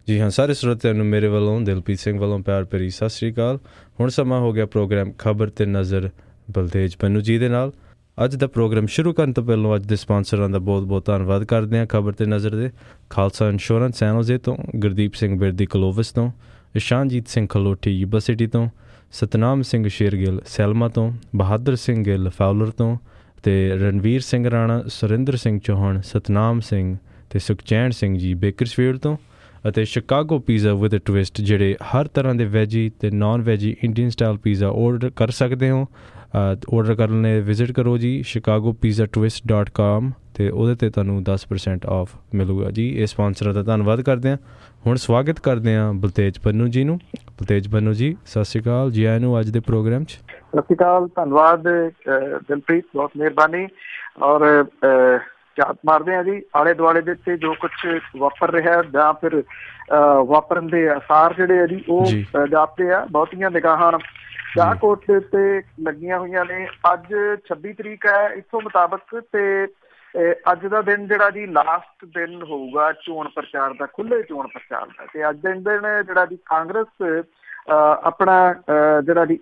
ਜੀ ਹਾਂ, ਸਾਰੇ ਸਰੋਤਿਆਂ ਨੂੰ ਮੇਰੇ ਵੱਲੋਂ ਦਿਲਪ੍ਰੀਤ ਸਿੰਘ ਵੱਲੋਂ ਪਿਆਰ ਭਰੀ ਸਤਿ ਸ਼੍ਰੀ ਅਕਾਲ। ਹੁਣ ਸਮਾਂ ਹੋ ਗਿਆ ਪ੍ਰੋਗਰਾਮ ਖਬਰ ਤੇ ਨਜ਼ਰ ਬਲਤੇਜ ਪੰਨੂ ਜੀ ਦੇ ਨਾਲ। ਅੱਜ ਦਾ ਪ੍ਰੋਗਰਾਮ ਸ਼ੁਰੂ ਕਰਨ ਤੋਂ ਪਹਿਲਾਂ ਅੱਜ ਦੇ ਸਪਾਂਸਰਾਂ ਦਾ ਬਹੁਤ ਬਹੁਤ ਧੰਨਵਾਦ ਕਰਦੇ ਹਾਂ। ਖਬਰ ਤੇ ਨਜ਼ਰ ਦੇ ਖਾਲਸਾ ਇੰਸ਼ੋਰੈਂਸ ਸੈਨੋਜ਼ੇ ਤੋਂ, ਗੁਰਦੀਪ ਸਿੰਘ ਬਿਰਦੀ ਕਲੋਵਸ ਤੋਂ, ਇਸ਼ਾਨਜੀਤ ਸਿੰਘ ਖਲੋਟੀ ਯੂਬਾ ਸਿਟੀ ਤੋਂ, ਸਤਨਾਮ ਸਿੰਘ ਸ਼ੇਰਗਿੱਲ ਸੈਲਮਾ ਤੋਂ, ਬਹਾਦਰ ਸਿੰਘ ਗਿੱਲ ਫਾਊਲਰ ਤੋਂ, ਅਤੇ ਰਣਵੀਰ ਸਿੰਘ ਰਾਣਾ, ਸੁਰਿੰਦਰ ਸਿੰਘ ਚੌਹਾਨ, ਸਤਨਾਮ ਸਿੰਘ ਅਤੇ ਸੁਖਚੈਨ ਸਿੰਘ ਜੀ ਬੇਕਰਸਫੀਲਡ ਤੋਂ, ਅਤੇ ਸ਼ਿਕਾਗੋ ਪੀਜ਼ਾ ਵਿਦ ਟਵਿਸਟ ਜਿਹੜੇ ਹਰ ਤਰ੍ਹਾਂ ਦੇ ਵੈਜੀ ਅਤੇ non veggie Indian style pizza order ਕਰ ਸਕਦੇ ਹੋ। ਔਰਡਰ ਕਰਨ ਲਈ ਵਿਜ਼ਿਟ ਕਰੋ ਜੀ chicagopizzatwist.com ਅਤੇ ਉਹਦੇ 'ਤੇ ਤੁਹਾਨੂੰ 10% ਆਫ ਮਿਲੂਗਾ ਜੀ। ਇਹ ਸਪਾਂਸਰਾਂ ਦਾ ਧੰਨਵਾਦ ਕਰਦੇ ਹਾਂ। ਹੁਣ ਸਵਾਗਤ ਕਰਦੇ ਹਾਂ ਬਲਤੇਜ ਪੰਨੂ ਜੀ ਨੂੰ। ਬਲਤੇਜ ਪੰਨੂ ਜੀ ਸਤਿ ਸ਼੍ਰੀ ਅਕਾਲ, ਜੀ ਆਇਆਂ ਨੂੰ ਅੱਜ ਦੇ ਪ੍ਰੋਗਰਾਮ 'ਚ। ਸਤਿ ਸ਼੍ਰੀ ਅਕਾਲ, ਧੰਨਵਾਦ ਦਿਲਪ੍ਰੀਤ, ਬਹੁਤ ਮਿਹਰਬਾਨੀ। ਔਰ ਝਾਤ ਮਾਰਦੇ ਹਾਂ ਜੀ ਆਲੇ ਦੁਆਲੇ ਦੇ ਉੱਤੇ ਜੋ ਕੁਛ ਵਾਪਰ ਰਿਹਾ ਜਾਂ ਫਿਰ ਵਾਪਰਨ ਦੇ ਆਸਾਰ ਜਿਹੜੇ ਆ ਜੀ ਉਹ ਜਾਪਦੇ ਆ। ਬਹੁਤੀਆਂ ਨਿਗਾਹਾਂ ਸ਼ਾਹਕੋਟ ਦੇ ਉੱਤੇ ਲੱਗੀਆਂ ਹੋਈਆਂ ਨੇ। ਅੱਜ 26 ਤਰੀਕ ਹੈ ਇੱਥੋਂ ਮੁਤਾਬਕ, ਤੇ ਅੱਜ ਦਾ ਦਿਨ ਜਿਹੜਾ ਜੀ ਲਾਸਟ ਦਿਨ ਹੋਊਗਾ ਚੋਣ ਪ੍ਰਚਾਰ ਦਾ, ਖੁੱਲ੍ਹੇ ਚੋਣ ਪ੍ਰਚਾਰ ਦਾ। ਤੇ ਅੱਜ ਦੇ ਦਿਨ ਜਿਹੜਾ ਜੀ ਕਾਂਗਰਸ ਆਪਣਾ ਜਿਹੜਾ ਜੀ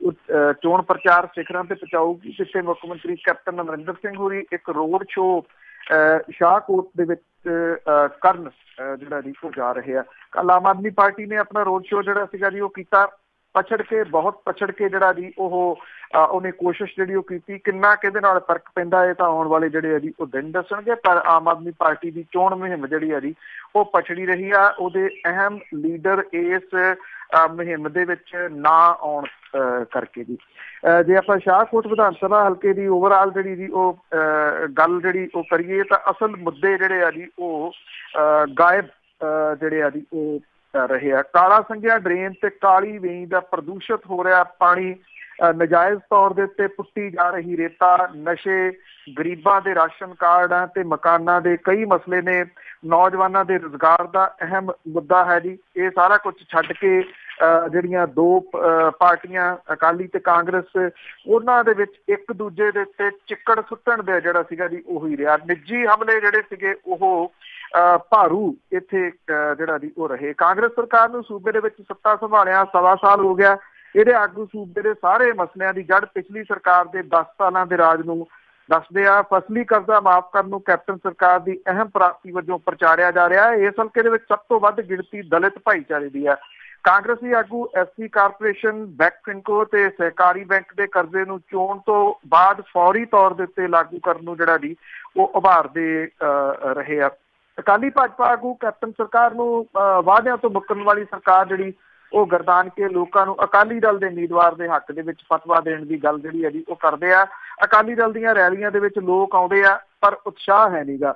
ਚੋਣ ਪ੍ਰਚਾਰ ਸਿਖਰਾਂ ਤੇ ਪਹੁੰਚਾਊਗੀ, ਜਿੱਥੇ ਮੁੱਖ ਮੰਤਰੀ ਕੈਪਟਨ ਅਮਰਿੰਦਰ ਸਿੰਘ ਹੋਰੀ ਇੱਕ ਰੋਡ ਸ਼ੋਅ ਸ਼ਾਹਕੋਟ ਦੇ ਵਿੱਚ ਕਰਨ ਜਿਹੜਾ ਜੀ ਉਹ ਜਾ ਰਹੇ ਆ। ਕੱਲ੍ਹ ਆਮ ਆਦਮੀ ਪਾਰਟੀ ਨੇ ਆਪਣਾ ਰੋਡ ਸ਼ੋਅ ਜਿਹੜਾ ਸੀਗਾ ਜੀ ਉਹ ਕੀਤਾ, ਬਹੁਤ ਪਛੜ ਕੇ ਜਿਹੜਾ ਜੀ ਉਹਨੇ ਕੋਸ਼ਿਸ਼ ਜਿਹੜੀ ਉਹ ਕੀਤੀ। ਕਿੰਨਾ ਕਿਹਦੇ ਨਾਲ ਫਰਕ ਪੈਂਦਾ ਹੈ ਤਾਂ ਆਉਣ ਵਾਲੇ ਜਿਹੜੇ ਆ ਜੀ ਉਹ ਦਿਨ ਦੱਸਣਗੇ। ਪਰ ਆਮ ਆਦਮੀ ਪਾਰਟੀ ਦੀ ਚੋਣ ਮੁਹਿੰਮ ਜਿਹੜੀ ਆ ਜੀ ਉਹ ਪਛੜੀ ਰਹੀ ਆ। ਉਹਦੇ ਅਹਿਮ ਲੀਡਰ ਇਸ ਮੁਹਿੰਮ ਦੇ ਵਿੱਚ ਨਾ ਆਉਣ ਕਰਕੇ ਜੀ। ਜੇ ਆਪਾਂ ਸ਼ਾਹਕੋਟ ਵਿਧਾਨ ਸਭਾ ਹਲਕੇ ਦੀ ਓਵਰਆਲ ਜਿਹੜੀ ਜੀ ਉਹ ਗੱਲ ਜਿਹੜੀ ਉਹ ਕਰੀਏ ਤਾਂ ਅਸਲ ਮੁੱਦੇ ਜਿਹੜੇ ਆ ਜੀ ਉਹ ਗਾਇਬ ਜਿਹੜੇ ਆ ਜੀ ਉਹ ਰਹੇ ਆ। ਕਾਲਾ ਸੰਘਿਆ ਡਰੇਨ ਤੇ ਕਾਲੀ ਵੇਈ ਦਾ ਪ੍ਰਦੂਸ਼ਿਤ ਹੋ ਰਿਹਾ ਪਾਣੀ, ਨਜਾਇਜ਼ ਤੌਰ ਦੇ ਉੱਤੇ ਪੁੱਟੀ ਜਾ ਰਹੀ ਰੇਤਾ, ਨਸ਼ੇ, ਗਰੀਬਾਂ ਦੇ ਰਾਸ਼ਨ ਕਾਰਡਾਂ ਤੇ ਮਕਾਨਾਂ ਦੇ ਕਈ ਮਸਲੇ ਨੇ, ਨੌਜਵਾਨਾਂ ਦੇ ਰੁਜ਼ਗਾਰ ਦਾ ਅਹਿਮ ਮੁੱਦਾ ਹੈ ਜੀ। ਇਹ ਸਾਰਾ ਕੁਛ ਛੱਡ ਕੇ ਜਿਹੜੀਆਂ ਦੋ ਪਾਰਟੀਆਂ ਅਕਾਲੀ ਤੇ ਕਾਂਗਰਸ, ਉਹਨਾਂ ਦੇ ਵਿੱਚ ਇੱਕ ਦੂਜੇ ਦੇ ਉੱਤੇ ਚਿੱਕੜ ਸੁੱਟਣ ਦਾ ਜਿਹੜਾ ਸੀਗਾ ਜੀ ਉਹੀ ਰਿਹਾ। ਨਿੱਜੀ ਹਮਲੇ ਜਿਹੜੇ ਸੀਗੇ ਉਹ ਭਾਰੂ ਇੱਥੇ ਜਿਹੜਾ ਜੀ ਉਹ ਰਹੇ। ਕਾਂਗਰਸ ਸਰਕਾਰ ਨੂੰ ਸੂਬੇ ਦੇ ਵਿੱਚ ਸੱਤਾ ਸੰਭਾਲਿਆ 1.25 ਸਾਲ ਹੋ ਗਿਆ। ਇਹਦੇ ਆਗੂ ਸੂਬੇ ਦੇ ਸਾਰੇ ਮਸਲਿਆਂ ਦੀ ਜੜ ਪਿਛਲੀ ਸਰਕਾਰ ਦੇ 10 ਸਾਲਾਂ ਦੇ ਰਾਜ ਨੂੰ ਦੱਸਦੇ ਆ। ਫਸਲੀ ਕਰਜ਼ਾ ਮਾਫ਼ ਕਰਨ ਨੂੰ ਕੈਪਟਨ ਸਰਕਾਰ ਦੀ ਅਹਿਮ ਪ੍ਰਾਪਤੀ ਵਜੋਂ ਪ੍ਰਚਾਰਿਆ ਜਾ ਰਿਹਾ ਹੈ। ਇਸ ਹਲਕੇ ਦੇ ਵਿੱਚ ਸਭ ਤੋਂ ਵੱਧ ਗਿਣਤੀ ਦਲਿਤ ਭਾਈਚਾਰੇ ਦੀ ਹੈ। ਕਾਂਗਰਸੀ ਆਗੂ ਐਸਸੀ ਕਾਰਪੋਰੇਸ਼ਨ, ਬੈਂਕਫਿੰਕੋ ਤੇ ਸਹਿਕਾਰੀ ਬੈਂਕ ਦੇ ਕਰਜ਼ੇ ਨੂੰ ਚੋਣ ਤੋਂ ਬਾਅਦ ਫੌਰੀ ਤੌਰ ਦੇ ਉੱਤੇ ਲਾਗੂ ਕਰਨ ਨੂੰ ਜਿਹੜਾ ਜੀ ਉਹ ਉਭਾਰਦੇ ਰਹੇ ਆ। ਅਕਾਲੀ ਭਾਜਪਾ ਆਗੂ ਕੈਪਟਨ ਸਰਕਾਰ ਨੂੰ ਵਾਅਦਿਆਂ ਤੋਂ ਮੁੱਕਰਨ ਵਾਲੀ ਸਰਕਾਰ ਜਿਹੜੀ ਉਹ ਗਰਦਾਨ ਕੇ ਲੋਕਾਂ ਨੂੰ ਅਕਾਲੀ ਦਲ ਦੇ ਉਮੀਦਵਾਰ ਦੇ ਹੱਕ ਦੇ ਵਿੱਚ ਫਤਵਾ ਦੇਣ ਦੀ ਗੱਲ ਜਿਹੜੀ ਹੈ ਜੀ ਉਹ ਕਰਦੇ ਆ। ਅਕਾਲੀ ਦਲ ਦੀਆਂ ਰੈਲੀਆਂ ਦੇ ਵਿੱਚ ਲੋਕ ਆਉਂਦੇ ਆ ਪਰ ਉਤਸ਼ਾਹ ਹੈ ਨੀਗਾ।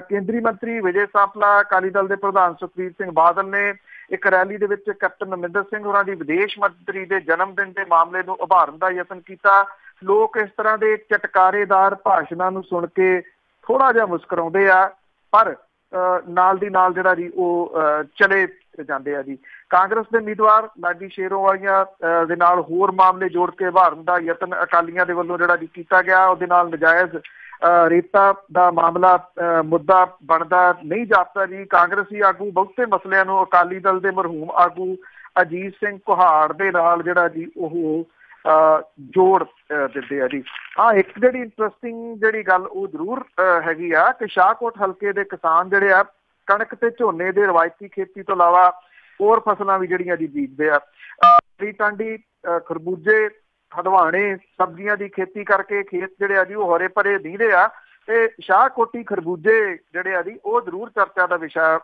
ਕੇਂਦਰੀ ਮੰਤਰੀ ਵਿਜੇ ਸਾਂਪਲਾ, ਅਕਾਲੀ ਦਲ ਦੇ ਪ੍ਰਧਾਨ ਸੁਖਬੀਰ ਸਿੰਘ ਬਾਦਲ ਨੇ ਇੱਕ ਰੈਲੀ ਦੇ ਵਿੱਚ ਕੈਪਟਨ ਅਮਰਿੰਦਰ ਸਿੰਘ ਹੋਰਾਂ ਦੀ ਵਿਦੇਸ਼ ਮੰਤਰੀ ਦੇ ਜਨਮ ਦਿਨ ਦੇ ਮਾਮਲੇ ਨੂੰ ਉਭਾਰਨ ਦਾ ਯਤਨ ਕੀਤਾ। ਲੋਕ ਇਸ ਤਰ੍ਹਾਂ ਦੇ ਚਟਕਾਰੇਦਾਰ ਭਾਸ਼ਣਾਂ ਨੂੰ ਸੁਣ ਕੇ ਥੋੜ੍ਹਾ ਜਿਹਾ ਮੁਸਕਰਾਉਂਦੇ ਆ, ਪਰ ਨਾਲ ਦੀ ਨਾਲ ਜਿਹੜਾ ਜੀ ਉਹ ਚਲੇ ਜਾਂਦੇ ਆ ਜੀ। ਕਾਂਗਰਸ ਦੇ ਉਮੀਦਵਾਰ ਲਾਡੀ ਸ਼ੇਰੋਵਾਲੀਆ ਦੇ ਨਾਲ ਹੋਰ ਮਾਮਲੇ ਜੋੜ ਕੇ ਉਭਾਰਨ ਦਾ ਯਤਨ ਅਕਾਲੀਆਂ ਦੇ ਵੱਲੋਂ ਜਿਹੜਾ ਜੀ ਕੀਤਾ ਗਿਆ। ਉਹਦੇ ਨਾਲ ਨਜਾਇਜ਼ ਰੇਤਾ ਦਾ ਮਾਮਲਾ ਮੁੱਦਾ ਬਣਦਾ ਨਹੀਂ ਜਾਪਦਾ ਜੀ। ਕਾਂਗਰਸੀ ਆਗੂ ਬਹੁਤੇ ਮਸਲਿਆਂ ਨੂੰ ਅਕਾਲੀ ਦਲ ਦੇ ਮਰਹੂਮ ਆਗੂ ਅਜੀਤ ਸਿੰਘ ਕੁਹਾੜ ਦੇ ਨਾਲ ਜਿਹੜਾ ਜੀ ਉਹ ਜੋੜ ਦਿੰਦੇ ਆ ਜੀ। ਹਾਂ, ਇੱਕ ਜਿਹੜੀ ਇੰਟਰਸਟਿੰਗ ਜਿਹੜੀ ਗੱਲ ਉਹ ਜ਼ਰੂਰ ਹੈਗੀ ਆ ਕਿ ਸ਼ਾਹਕੋਟ ਹਲਕੇ ਦੇ ਕਿਸਾਨ ਜਿਹੜੇ ਆ ਕਣਕ ਤੇ ਝੋਨੇ ਦੇ ਰਵਾਇਤੀ ਖੇਤੀ ਤੋਂ ਇਲਾਵਾ ਹੋਰ ਫਸਲਾਂ ਵੀ ਜਿਹੜੀਆਂ ਜੀ ਬੀਜਦੇ ਆ। ਟਾਂਡੀ, ਖਰਬੂਜੇ, ਹਦਵਾਣੇ, ਸਬਜ਼ੀਆਂ ਦੀ ਖੇਤੀ ਕਰਕੇ ਖੇਤ ਜਿਹੜੇ ਆ ਜੀ ਉਹ ਹਰੇ ਭਰੇ ਦਿਖਦੇ ਆ। ਤੇ ਸ਼ਾਹਕੋਟੀ ਖਰਬੂਜੇ ਜਿਹੜੇ ਆ ਜੀ ਉਹ ਜ਼ਰੂਰ ਚਰਚਾ ਦਾ ਵਿਸ਼ਾ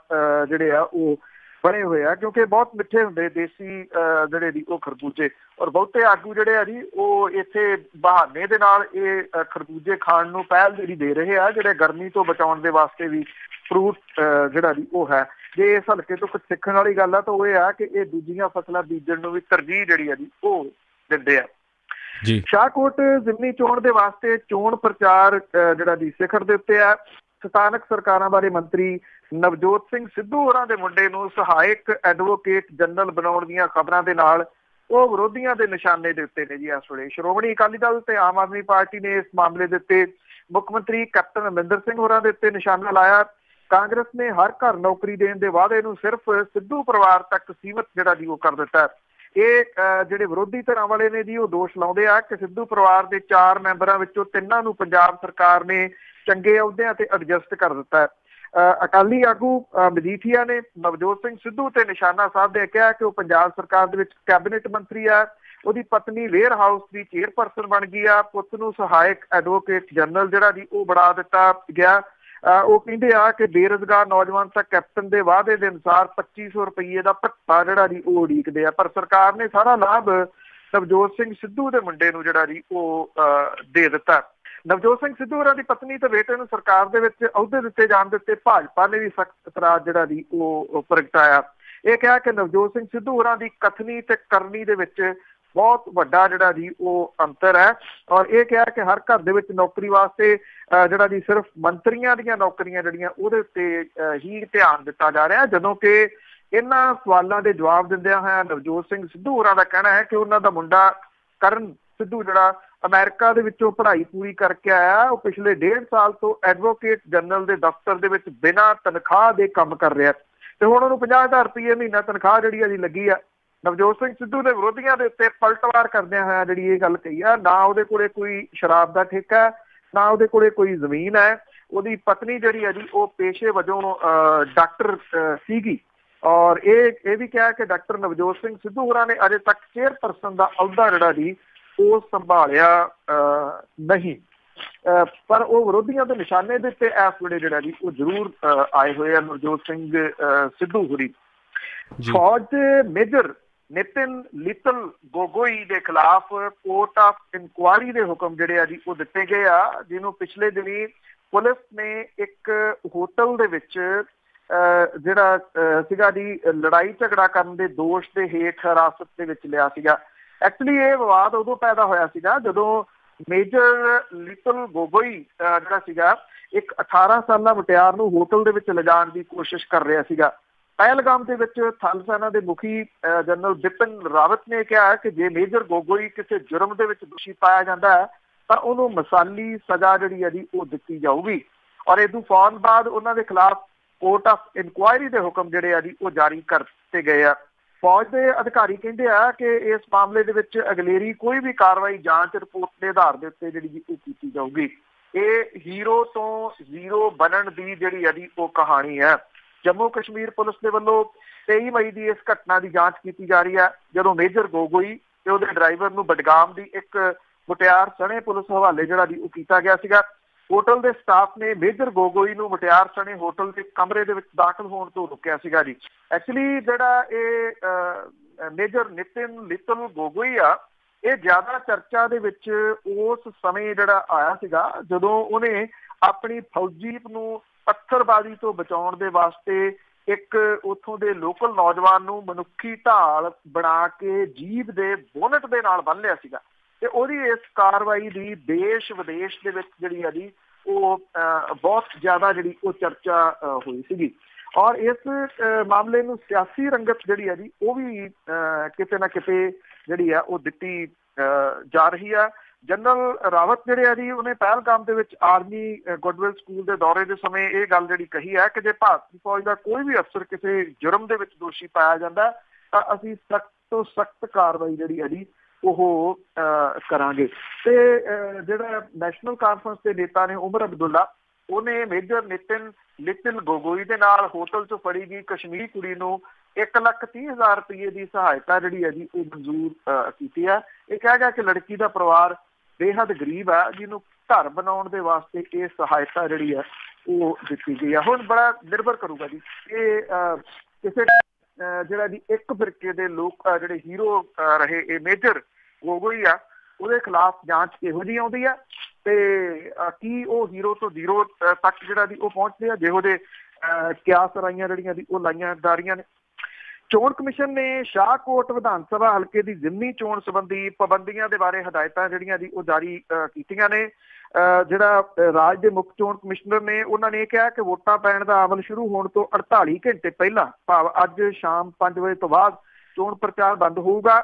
ਜਿਹੜੇ ਆ ਉਹ ਬਣੇ ਹੋਏ ਆ, ਕਿਉਂਕਿ ਬਹੁਤ ਮਿੱਠੇ ਹੁੰਦੇ ਦੇਸੀ ਜਿਹੜੇ ਜੀ ਉਹ ਖਰਬੂਜੇ। ਔਰ ਬਹੁਤੇ ਆਗੂ ਜਿਹੜੇ ਆ ਜੀ ਉਹ ਇੱਥੇ ਬਹਾਨੇ ਦੇ ਨਾਲ ਇਹ ਖਰਬੂਜੇ ਖਾਣ ਨੂੰ ਪਹਿਲ ਜਿਹੜੀ ਦੇ ਰਹੇ ਆ, ਜਿਹੜੇ ਗਰਮੀ ਤੋਂ ਬਚਾਉਣ ਦੇ ਵਾਸਤੇ ਵੀ ਫਰੂਟ ਜਿਹੜਾ ਜੀ ਉਹ ਹੈ। ਜੇ ਇਸ ਹਲਕੇ ਤੋਂ ਕੁਛ ਸਿੱਖਣ ਵਾਲੀ ਗੱਲ ਆ ਤਾਂ ਉਹ ਇਹ ਆ ਕਿ ਇਹ ਦੂਜੀਆਂ ਫਸਲਾਂ ਬੀਜਣ ਨੂੰ ਵੀ ਤਰਜੀਹ ਜਿਹੜੀ ਆ ਜੀ ਉਹ ਦਿੰਦੇ ਆ। ਸ਼ਾਹਕੋਟ ਜ਼ਿਮਨੀ ਚੋਣ ਦੇ ਵਾਸਤੇ ਚੋਣ ਪ੍ਰਚਾਰ ਜਿਹੜਾ ਜੀ ਸਿਖਰ ਦੇ ਉੱਤੇ ਆ। ਸਥਾਨਕ ਸਰਕਾਰਾਂ ਬਾਰੇ ਮੰਤਰੀ ਨਵਜੋਤ ਸਿੰਘ ਸਿੱਧੂ ਹੋਰਾਂ ਦੇ ਮੁੰਡੇ ਨੂੰ ਸਹਾਇਕ ਐਡਵੋਕੇਟ ਜਨਰਲ ਬਣਾਉਣ ਦੀਆਂ ਖਬਰਾਂ ਦੇ ਨਾਲ ਉਹ ਵਿਰੋਧੀਆਂ ਦੇ ਨਿਸ਼ਾਨੇ ਦੇ ਉੱਤੇ ਨੇ ਜੀ। ਇਸ ਵੇਲੇ ਸ਼੍ਰੋਮਣੀ ਅਕਾਲੀ ਦਲ ਤੇ ਆਮ ਆਦਮੀ ਪਾਰਟੀ ਨੇ ਇਸ ਮਾਮਲੇ ਦੇ ਉੱਤੇ ਮੁੱਖ ਮੰਤਰੀ ਕੈਪਟਨ ਅਮਰਿੰਦਰ ਸਿੰਘ ਹੋਰਾਂ ਦੇ ਉੱਤੇ ਨਿਸ਼ਾਨਾ ਲਾਇਆ। ਕਾਂਗਰਸ ਨੇ ਹਰ ਘਰ ਨੌਕਰੀ ਦੇਣ ਦੇ ਵਾਅਦੇ ਨੂੰ ਸਿਰਫ ਸਿੱਧੂ ਪਰਿਵਾਰ ਤੱਕ ਸੀਮਤ ਜਿਹੜਾ ਜੀ ਉਹ ਕਰ ਦਿੱਤਾ। ਇਹ ਜਿਹੜੇ ਵਿਰੋਧੀ ਧਿਰਾਂ ਵਾਲੇ ਨੇ ਜੀ ਉਹ ਦੋਸ਼ ਲਾਉਂਦੇ ਆ ਕਿ ਸਿੱਧੂ ਪਰਿਵਾਰ ਦੇ 4 ਮੈਂਬਰਾਂ ਵਿੱਚੋਂ 3 ਨੂੰ ਪੰਜਾਬ ਸਰਕਾਰ ਨੇ ਚੰਗੇ ਅਹੁਦਿਆਂ ਤੇ ਐਡਜਸਟ ਕਰ ਦਿੱਤਾ। ਅਕਾਲੀ ਆਗੂ ਮਜੀਠੀਆ ਨੇ ਨਵਜੋਤ ਸਿੰਘ ਸਿੱਧੂ ਤੇ ਨਿਸ਼ਾਨਾ ਸਾਧਦਿਆਂ ਕਿਹਾ ਕਿ ਉਹ ਪੰਜਾਬ ਸਰਕਾਰ ਦੇ ਵਿੱਚ ਕੈਬਨਿਟ ਮੰਤਰੀ ਆ। ਉਹਦੀ ਪਤਨੀ ਵੇਅਰ ਹਾਊਸ ਦੀ ਚੇਅਰਪਰਸਨ ਬਣ ਗਈ ਆ। ਪੁੱਤ ਨੂੰ ਸਹਾਇਕ ਐਡਵੋਕੇਟ ਜਨਰਲ ਜਿਹੜਾ ਜੀ ਉਹ ਬਣਾ ਦਿੱਤਾ ਗਿਆ। ਉਹ ਕਹਿੰਦੇ ਆ ਕਿ ਬੇਰੁਜ਼ਗਾਰ ਨੌਜਵਾਨ ਤਾਂ ਕੈਪਟਨ ਦੇ ਵਾਅਦੇ ਦੇ ਅਨੁਸਾਰ 2500 ਰੁਪਈਏ ਦਾ ਭੱਤਾ ਜਿਹੜਾ ਜੀ ਉਹ ਉਡੀਕਦੇ ਆ, ਪਰ ਸਰਕਾਰ ਨੇ ਸਾਰਾ ਲਾਭ ਨਵਜੋਤ ਸਿੰਘ ਸਿੱਧੂ ਦੇ ਮੁੰਡੇ ਨੂੰ ਜਿਹੜਾ ਜੀ ਉਹ ਦੇ ਦਿੱਤਾ। ਨਵਜੋਤ ਸਿੰਘ ਸਿੱਧੂ ਹੋਰਾਂ ਦੀ ਪਤਨੀ ਤੇ ਬੇਟੇ ਨੂੰ ਸਰਕਾਰ ਦੇ ਵਿੱਚ ਅਹੁਦੇ ਦਿੱਤੇ ਜਾਣ ਦੇ ਉੱਤੇ ਭਾਜਪਾ ਨੇ ਵੀ ਸਖਤ ਇਤਰਾਜ਼ ਜਿਹੜਾ ਜੀ ਉਹ ਪ੍ਰਗਟਾਇਆ। ਇਹ ਕਿਹਾ ਕਿ ਨਵਜੋਤ ਸਿੰਘ ਸਿੱਧੂ ਹੋਰਾਂ ਦੀ ਕਥਨੀ ਤੇ ਕਰਨੀ ਦੇ ਵਿੱਚ ਬਹੁਤ ਵੱਡਾ ਜਿਹੜਾ ਜੀ ਉਹ ਅੰਤਰ ਹੈ, ਔਰ ਇਹ ਕਿਹਾ ਕਿ ਹਰ ਘਰ ਦੇ ਵਿੱਚ ਨੌਕਰੀ ਵਾਸਤੇ ਜਿਹੜਾ ਜੀ ਸਿਰਫ ਮੰਤਰੀਆਂ ਦੀਆਂ ਨੌਕਰੀਆਂ ਜਿਹੜੀਆਂ ਉਹਦੇ ਉੱਤੇ ਹੀ ਧਿਆਨ ਦਿੱਤਾ ਜਾ ਰਿਹਾ, ਜਦੋਂ ਕਿ ਇਹਨਾਂ ਸਵਾਲਾਂ ਦੇ ਜਵਾਬ ਦਿੰਦਿਆਂ ਹੋਇਆ ਨਵਜੋਤ ਸਿੰਘ ਸਿੱਧੂ ਹੋਰਾਂ ਦਾ ਕਹਿਣਾ ਹੈ ਕਿ ਉਹਨਾਂ ਦਾ ਮੁੰਡਾ ਕਰਨ ਸਿੱਧੂ ਜਿਹੜਾ ਅਮਰੀਕਾ ਦੇ ਵਿੱਚੋਂ ਪੜ੍ਹਾਈ ਪੂਰੀ ਕਰਕੇ ਆਇਆ, ਉਹ ਪਿਛਲੇ 1.5 ਸਾਲ ਤੋਂ ਐਡਵੋਕੇਟ ਜਨਰਲ ਦੇ ਦਫ਼ਤਰ ਦੇ ਵਿੱਚ ਬਿਨਾਂ ਤਨਖਾਹ ਦੇ ਕੰਮ ਕਰ ਰਿਹਾ ਤੇ ਹੁਣ ਉਹਨੂੰ 50,000 ਰੁਪਏ ਮਹੀਨਾ ਤਨਖਾਹ ਜਿਹੜੀ ਆ ਜੀ ਲੱਗੀ ਆ। ਨਵਜੋਤ ਸਿੰਘ ਸਿੱਧੂ ਨੇ ਵਿਰੋਧੀਆਂ ਦੇ ਉੱਤੇ ਪਲਟਵਾਰ ਕਰਦਿਆਂ ਹੋਇਆ ਜਿਹੜੀ ਇਹ ਗੱਲ ਕਹੀ ਆ, ਨਾ ਉਹਦੇ ਕੋਲੇ ਕੋਈ ਸ਼ਰਾਬ ਦਾ ਠੇਕਾ, ਨਾ ਉਹਦੇ ਕੋਲੇ ਕੋਈ ਜ਼ਮੀਨ ਹੈ। ਉਹਦੀ ਪਤਨੀ ਜਿਹੜੀ ਹੈ ਜੀ ਉਹ ਪੇਸ਼ੇ ਵਜੋਂ ਡਾਕਟਰ ਸੀਗੀ, ਔਰ ਇਹ ਵੀ ਕਿਹਾ ਕਿ ਡਾਕਟਰ ਨਵਜੋਤ ਸਿੰਘ ਸਿੱਧੂ ਹੋਰਾਂ ਨੇ ਅਜੇ ਤੱਕ ਚੇਅਰਪਰਸਨ ਦਾ ਅਹੁਦਾ ਜਿਹੜਾ ਜੀ ਉਹ ਸੰਭਾਲਿਆ ਨਹੀਂ, ਪਰ ਉਹ ਵਿਰੋਧੀਆਂ ਦੇ ਨਿਸ਼ਾਨੇ ਦੇ ਉੱਤੇ ਇਸ ਵੇਲੇ ਜਿਹੜਾ ਜੀ ਉਹ ਜ਼ਰੂਰ ਆਏ ਹੋਏ ਆ ਨਵਜੋਤ ਸਿੰਘ ਸਿੱਧੂ ਹੋਰੀ। ਫੌਜ ਦੇ ਮੇਜਰ ਨਿਤਿਨ ਲਿਟਲ ਗੋਗੋਈ ਦੇ ਖਿਲਾਫ ਕੋਰਟ ਆਫ ਇਨਕੁਆਇਰੀ ਦੇ ਹੁਕਮ ਜਿਹੜੇ ਆ ਜੀ ਉਹ ਦਿੱਤੇ ਗਏ ਆ, ਜਿਹਨੂੰ ਪਿਛਲੇ ਦਿਨੀ ਪੁਲਿਸ ਨੇ ਇੱਕ ਹੋਟਲ ਦੇ ਵਿੱਚ ਜਿਹੜਾ ਸੀਗਾ ਜੀ ਲੜਾਈ ਝਗੜਾ ਕਰਨ ਦੇ ਦੋਸ਼ ਦੇ ਹੇਠ ਹਿਰਾਸਤ ਦੇ ਵਿੱਚ ਲਿਆ ਸੀਗਾ। ਐਕਚੁਅਲੀ ਇਹ ਵਿਵਾਦ ਉਦੋਂ ਪੈਦਾ ਹੋਇਆ ਸੀਗਾ ਜਦੋਂ ਮੇਜਰ ਲਿਟਲ ਗੋਗੋਈ ਜਿਹੜਾ ਸੀਗਾ ਇੱਕ 18 ਸਾਲਾ ਮੁਟਿਆਰ ਨੂੰ ਹੋਟਲ ਦੇ ਵਿੱਚ ਲਿਜਾਣ ਦੀ ਕੋਸ਼ਿਸ਼ ਕਰ ਰਿਹਾ ਸੀਗਾ। ਪਹਿਲਗਾਮ ਦੇ ਵਿੱਚ ਥਲ ਸੈਨਾ ਦੇ ਮੁਖੀ ਜਨਰਲ ਬਿਪਿਨ ਰਾਵਤ ਨੇ ਕਿਹਾ ਕਿ ਜੇ ਮੇਜਰ ਗੋਗੋਈ ਕਿਸੇ ਜੁਰਮ ਦੇ ਵਿੱਚ ਦੋਸ਼ੀ ਪਾਇਆ ਜਾਂਦਾ ਹੈ ਤਾਂ ਉਹਨੂੰ ਮਿਸਾਲੀ ਸਜ਼ਾ ਜਿਹੜੀ ਹੈ ਜੀ ਉਹ ਦਿੱਤੀ ਜਾਊਗੀ, ਔਰ ਇਹਦੋਂ ਫੌਰਨ ਬਾਅਦ ਉਹਨਾਂ ਦੇ ਖਿਲਾਫ ਕੋਰਟ ਆਫ ਇਨਕੁਆਇਰੀ ਦੇ ਹੁਕਮ ਜਿਹੜੇ ਆ ਜੀ ਉਹ ਜਾਰੀ ਕਰ ਦਿੱਤੇ ਗਏ ਆ। ਫੌਜ ਦੇ ਅਧਿਕਾਰੀ ਕਹਿੰਦੇ ਆ ਕਿ ਇਸ ਮਾਮਲੇ ਦੇ ਵਿੱਚ ਅਗਲੇਰੀ ਕੋਈ ਵੀ ਕਾਰਵਾਈ ਜਾਂਚ ਰਿਪੋਰਟ ਦੇ ਆਧਾਰ ਦੇ ਉੱਤੇ ਜਿਹੜੀ ਜੀ ਉਹ ਕੀਤੀ ਜਾਊਗੀ। ਇਹ ਹੀਰੋ ਤੋਂ ਜ਼ੀਰੋ ਬਣਨ ਦੀ ਜਿਹੜੀ ਆ ਜੀ ਉਹ ਕਹਾਣੀ ਹੈ। ਜੰਮੂ ਕਸ਼ਮੀਰ ਪੁਲਿਸ ਦੇ ਵੱਲੋਂ 23 ਮਈ ਦੀ ਇਸ ਘਟਨਾ ਦੀ ਜਾਂਚ ਕੀਤੀ ਜਾ ਰਹੀ ਹੈ, ਜਦੋਂ ਮੇਜਰ ਗੋਗੋਈ ਤੇ ਉਹਦੇ ਡਰਾਈਵਰ ਨੂੰ ਬਡਗਾਮ ਦੀ ਇੱਕ ਮੁਟਿਆਰ ਸਣੇ ਪੁਲਿਸ ਹਵਾਲੇ ਜਿਹੜਾ ਜੀ ਉਹ ਕੀਤਾ ਗਿਆ ਸੀਗਾ। ਹੋਟਲ ਦੇ ਸਟਾਫ ਨੇ ਮੇਜਰ ਗੋਗੋਈ ਨੂੰ ਮੁਟਿਆਰ ਸਣੇ ਹੋਟਲ ਦੇ ਕਮਰੇ ਦੇ ਵਿੱਚ ਦਾਖਲ ਹੋਣ ਤੋਂ ਰੋਕਿਆ ਸੀਗਾ ਜੀ। ਐਕਚੁਅਲੀ ਜਿਹੜਾ ਇਹ ਮੇਜਰ ਨਿਤਿਨ ਲਿਟਲ ਗੋਗੋਈ ਆ, ਇਹ ਜ਼ਿਆਦਾ ਚਰਚਾ ਦੇ ਵਿੱਚ ਉਸ ਸਮੇਂ ਜਿਹੜਾ ਆਇਆ ਸੀਗਾ ਜਦੋਂ ਉਹਨੇ ਆਪਣੀ ਫੌਜੀ ਨੂੰ ਪੱਥਰਬਾਜ਼ੀ ਤੋਂ ਬਚਾਉਣ ਦੇ ਵਾਸਤੇ ਇੱਕ ਉੱਥੋਂ ਦੇ ਲੋਕਲ ਨੌਜਵਾਨ ਨੂੰ ਮਨੁੱਖੀ ਢਾਲ ਬਣਾ ਕੇ ਜੀਪ ਦੇ ਬੋਨਟ ਦੇ ਨਾਲ ਬੰਨ੍ਹ ਲਿਆ ਸੀਗਾ, ਤੇ ਉਹਦੀ ਇਸ ਕਾਰਵਾਈ ਦੀ ਦੇਸ਼ ਵਿਦੇਸ਼ ਦੇ ਵਿੱਚ ਜਿਹੜੀ ਆ ਜੀ ਉਹ ਬਹੁਤ ਜ਼ਿਆਦਾ ਜਿਹੜੀ ਉਹ ਚਰਚਾ ਹੋਈ ਸੀਗੀ, ਔਰ ਇਸ ਮਾਮਲੇ ਨੂੰ ਸਿਆਸੀ ਰੰਗਤ ਜਿਹੜੀ ਆ ਜੀ ਉਹ ਵੀ ਕਿਤੇ ਨਾ ਕਿਤੇ ਜਿਹੜੀ ਆ ਉਹ ਦਿੱਤੀ ਜਾ ਰਹੀ ਆ। ਜਨਰਲ ਰਾਵਤ ਜਿਹੜੇ ਆ ਜੀ ਉਹਨੇ ਪਹਿਲਗਾਮ ਦੇ ਵਿੱਚ ਆਰਮੀ ਗੁੱਡਵਿਲ ਸਕੂਲ ਦੇ ਦੌਰੇ ਦੇ ਸਮੇਂ ਇਹ ਗੱਲ ਜਿਹੜੀ ਕਹੀ ਹੈ ਕਿ ਜੇ ਭਾਰਤੀ ਫੌਜ ਦਾ ਕੋਈ ਵੀ ਅਫਸਰ ਕਿਸੇ ਜੁਰਮ ਦੇ ਵਿੱਚ ਦੋਸ਼ੀ ਪਾਇਆ ਜਾਂਦਾ ਤਾਂ ਅਸੀਂ ਸਖਤ ਤੋਂ ਸਖਤ ਕਾਰਵਾਈ ਜਿਹੜੀ ਆ ਜੀ ਉਹ ਕਰਾਂਗੇ। ਤੇ ਜਿਹੜਾ ਨੈਸ਼ਨਲ ਕਾਨਫਰੰਸ ਦੇ ਨੇਤਾ ਨੇ ਉਮਰ ਅਬਦੁੱਲਾ, ਉਹਨੇ ਮੇਜਰ ਨਿਤਿਨ ਲਿਟਲ ਗੋਗੋਈ ਦੇ ਨਾਲ ਹੋਟਲ 'ਚ ਫੜੀ ਗਈ ਕਸ਼ਮੀਰੀ ਕੁੜੀ ਨੂੰ 1,30,000 ਰੁਪਏ ਦੀ ਸਹਾਇਤਾ ਜਿਹੜੀ ਹੈ ਜੀ ਉਹ ਮਨਜ਼ੂਰ ਕੀਤੀ ਹੈ। ਇਹ ਕਿਹਾ ਗਿਆ ਕਿ ਲੜਕੀ ਦਾ ਪਰਿਵਾਰ ਬੇਹੱਦ ਗਰੀਬ ਹੈ, ਜਿਹਨੂੰ ਘਰ ਬਣਾਉਣ ਦੇ ਵਾਸਤੇ ਇਹ ਸਹਾਇਤਾ ਜਿਹੜੀ ਹੈ ਉਹ ਦਿੱਤੀ ਗਈ ਹੈ। ਹੁਣ ਬੜਾ ਨਿਰਭਰ ਕਰੂਗਾ ਜੀ ਇਹ ਕਿਸੇ ਜਿਹੜਾ ਜੀ ਇੱਕ ਫਿਰਕੇ ਦੇ ਲੋਕ ਜਿਹੜੇ ਹੀਰੋ ਰਹੇ ਇਹ ਮੇਜਰ ਗੋਗੋਈ ਆ ਉਹਦੇ ਖਿਲਾਫ ਜਾਂਚ ਇਹੋ ਜਿਹੀ ਆਉਂਦੀ ਆ ਤੇ ਕੀ ਉਹ ਹੀਰੋ ਤੋਂ ਜ਼ੀਰੋ ਤੱਕ ਜਿਹੜਾ ਜੀ ਉਹ ਪਹੁੰਚਦੇ ਆ ਜਿਹੋ ਜਿਹੇ ਕਿਆਸ ਰਾਈਆਂ ਜਿਹੜੀਆਂ ਦੀ ਉਹ ਲਾਈਆਂ ਜਾ ਰਹੀਆਂ ਨੇ। ਚੋਣ ਕਮਿਸ਼ਨ ਨੇ ਸ਼ਾਹਕੋਟ ਵਿਧਾਨ ਸਭਾ ਹਲਕੇ ਦੀ ਜ਼ਿਮਨੀ ਚੋਣ ਸੰਬੰਧੀ ਪਾਬੰਦੀਆਂ ਦੇ ਬਾਰੇ ਹਦਾਇਤਾਂ ਜਿਹੜੀਆਂ ਦੀ ਉਹ ਜਾਰੀ ਕੀਤੀਆਂ ਨੇ। ਜਿਹੜਾ ਰਾਜ ਦੇ ਮੁੱਖ ਚੋਣ ਕਮਿਸ਼ਨਰ ਨੇ ਉਹਨਾਂ ਨੇ ਇਹ ਕਿਹਾ ਕਿ ਵੋਟਾਂ ਪੈਣ ਦਾ ਅਮਲ ਸ਼ੁਰੂ ਹੋਣ ਤੋਂ 48 ਘੰਟੇ ਪਹਿਲਾਂ ਭਾਵ ਅੱਜ ਸ਼ਾਮ 5 ਵਜੇ ਤੋਂ ਬਾਅਦ ਚੋਣ ਪ੍ਰਚਾਰ ਬੰਦ ਹੋਊਗਾ।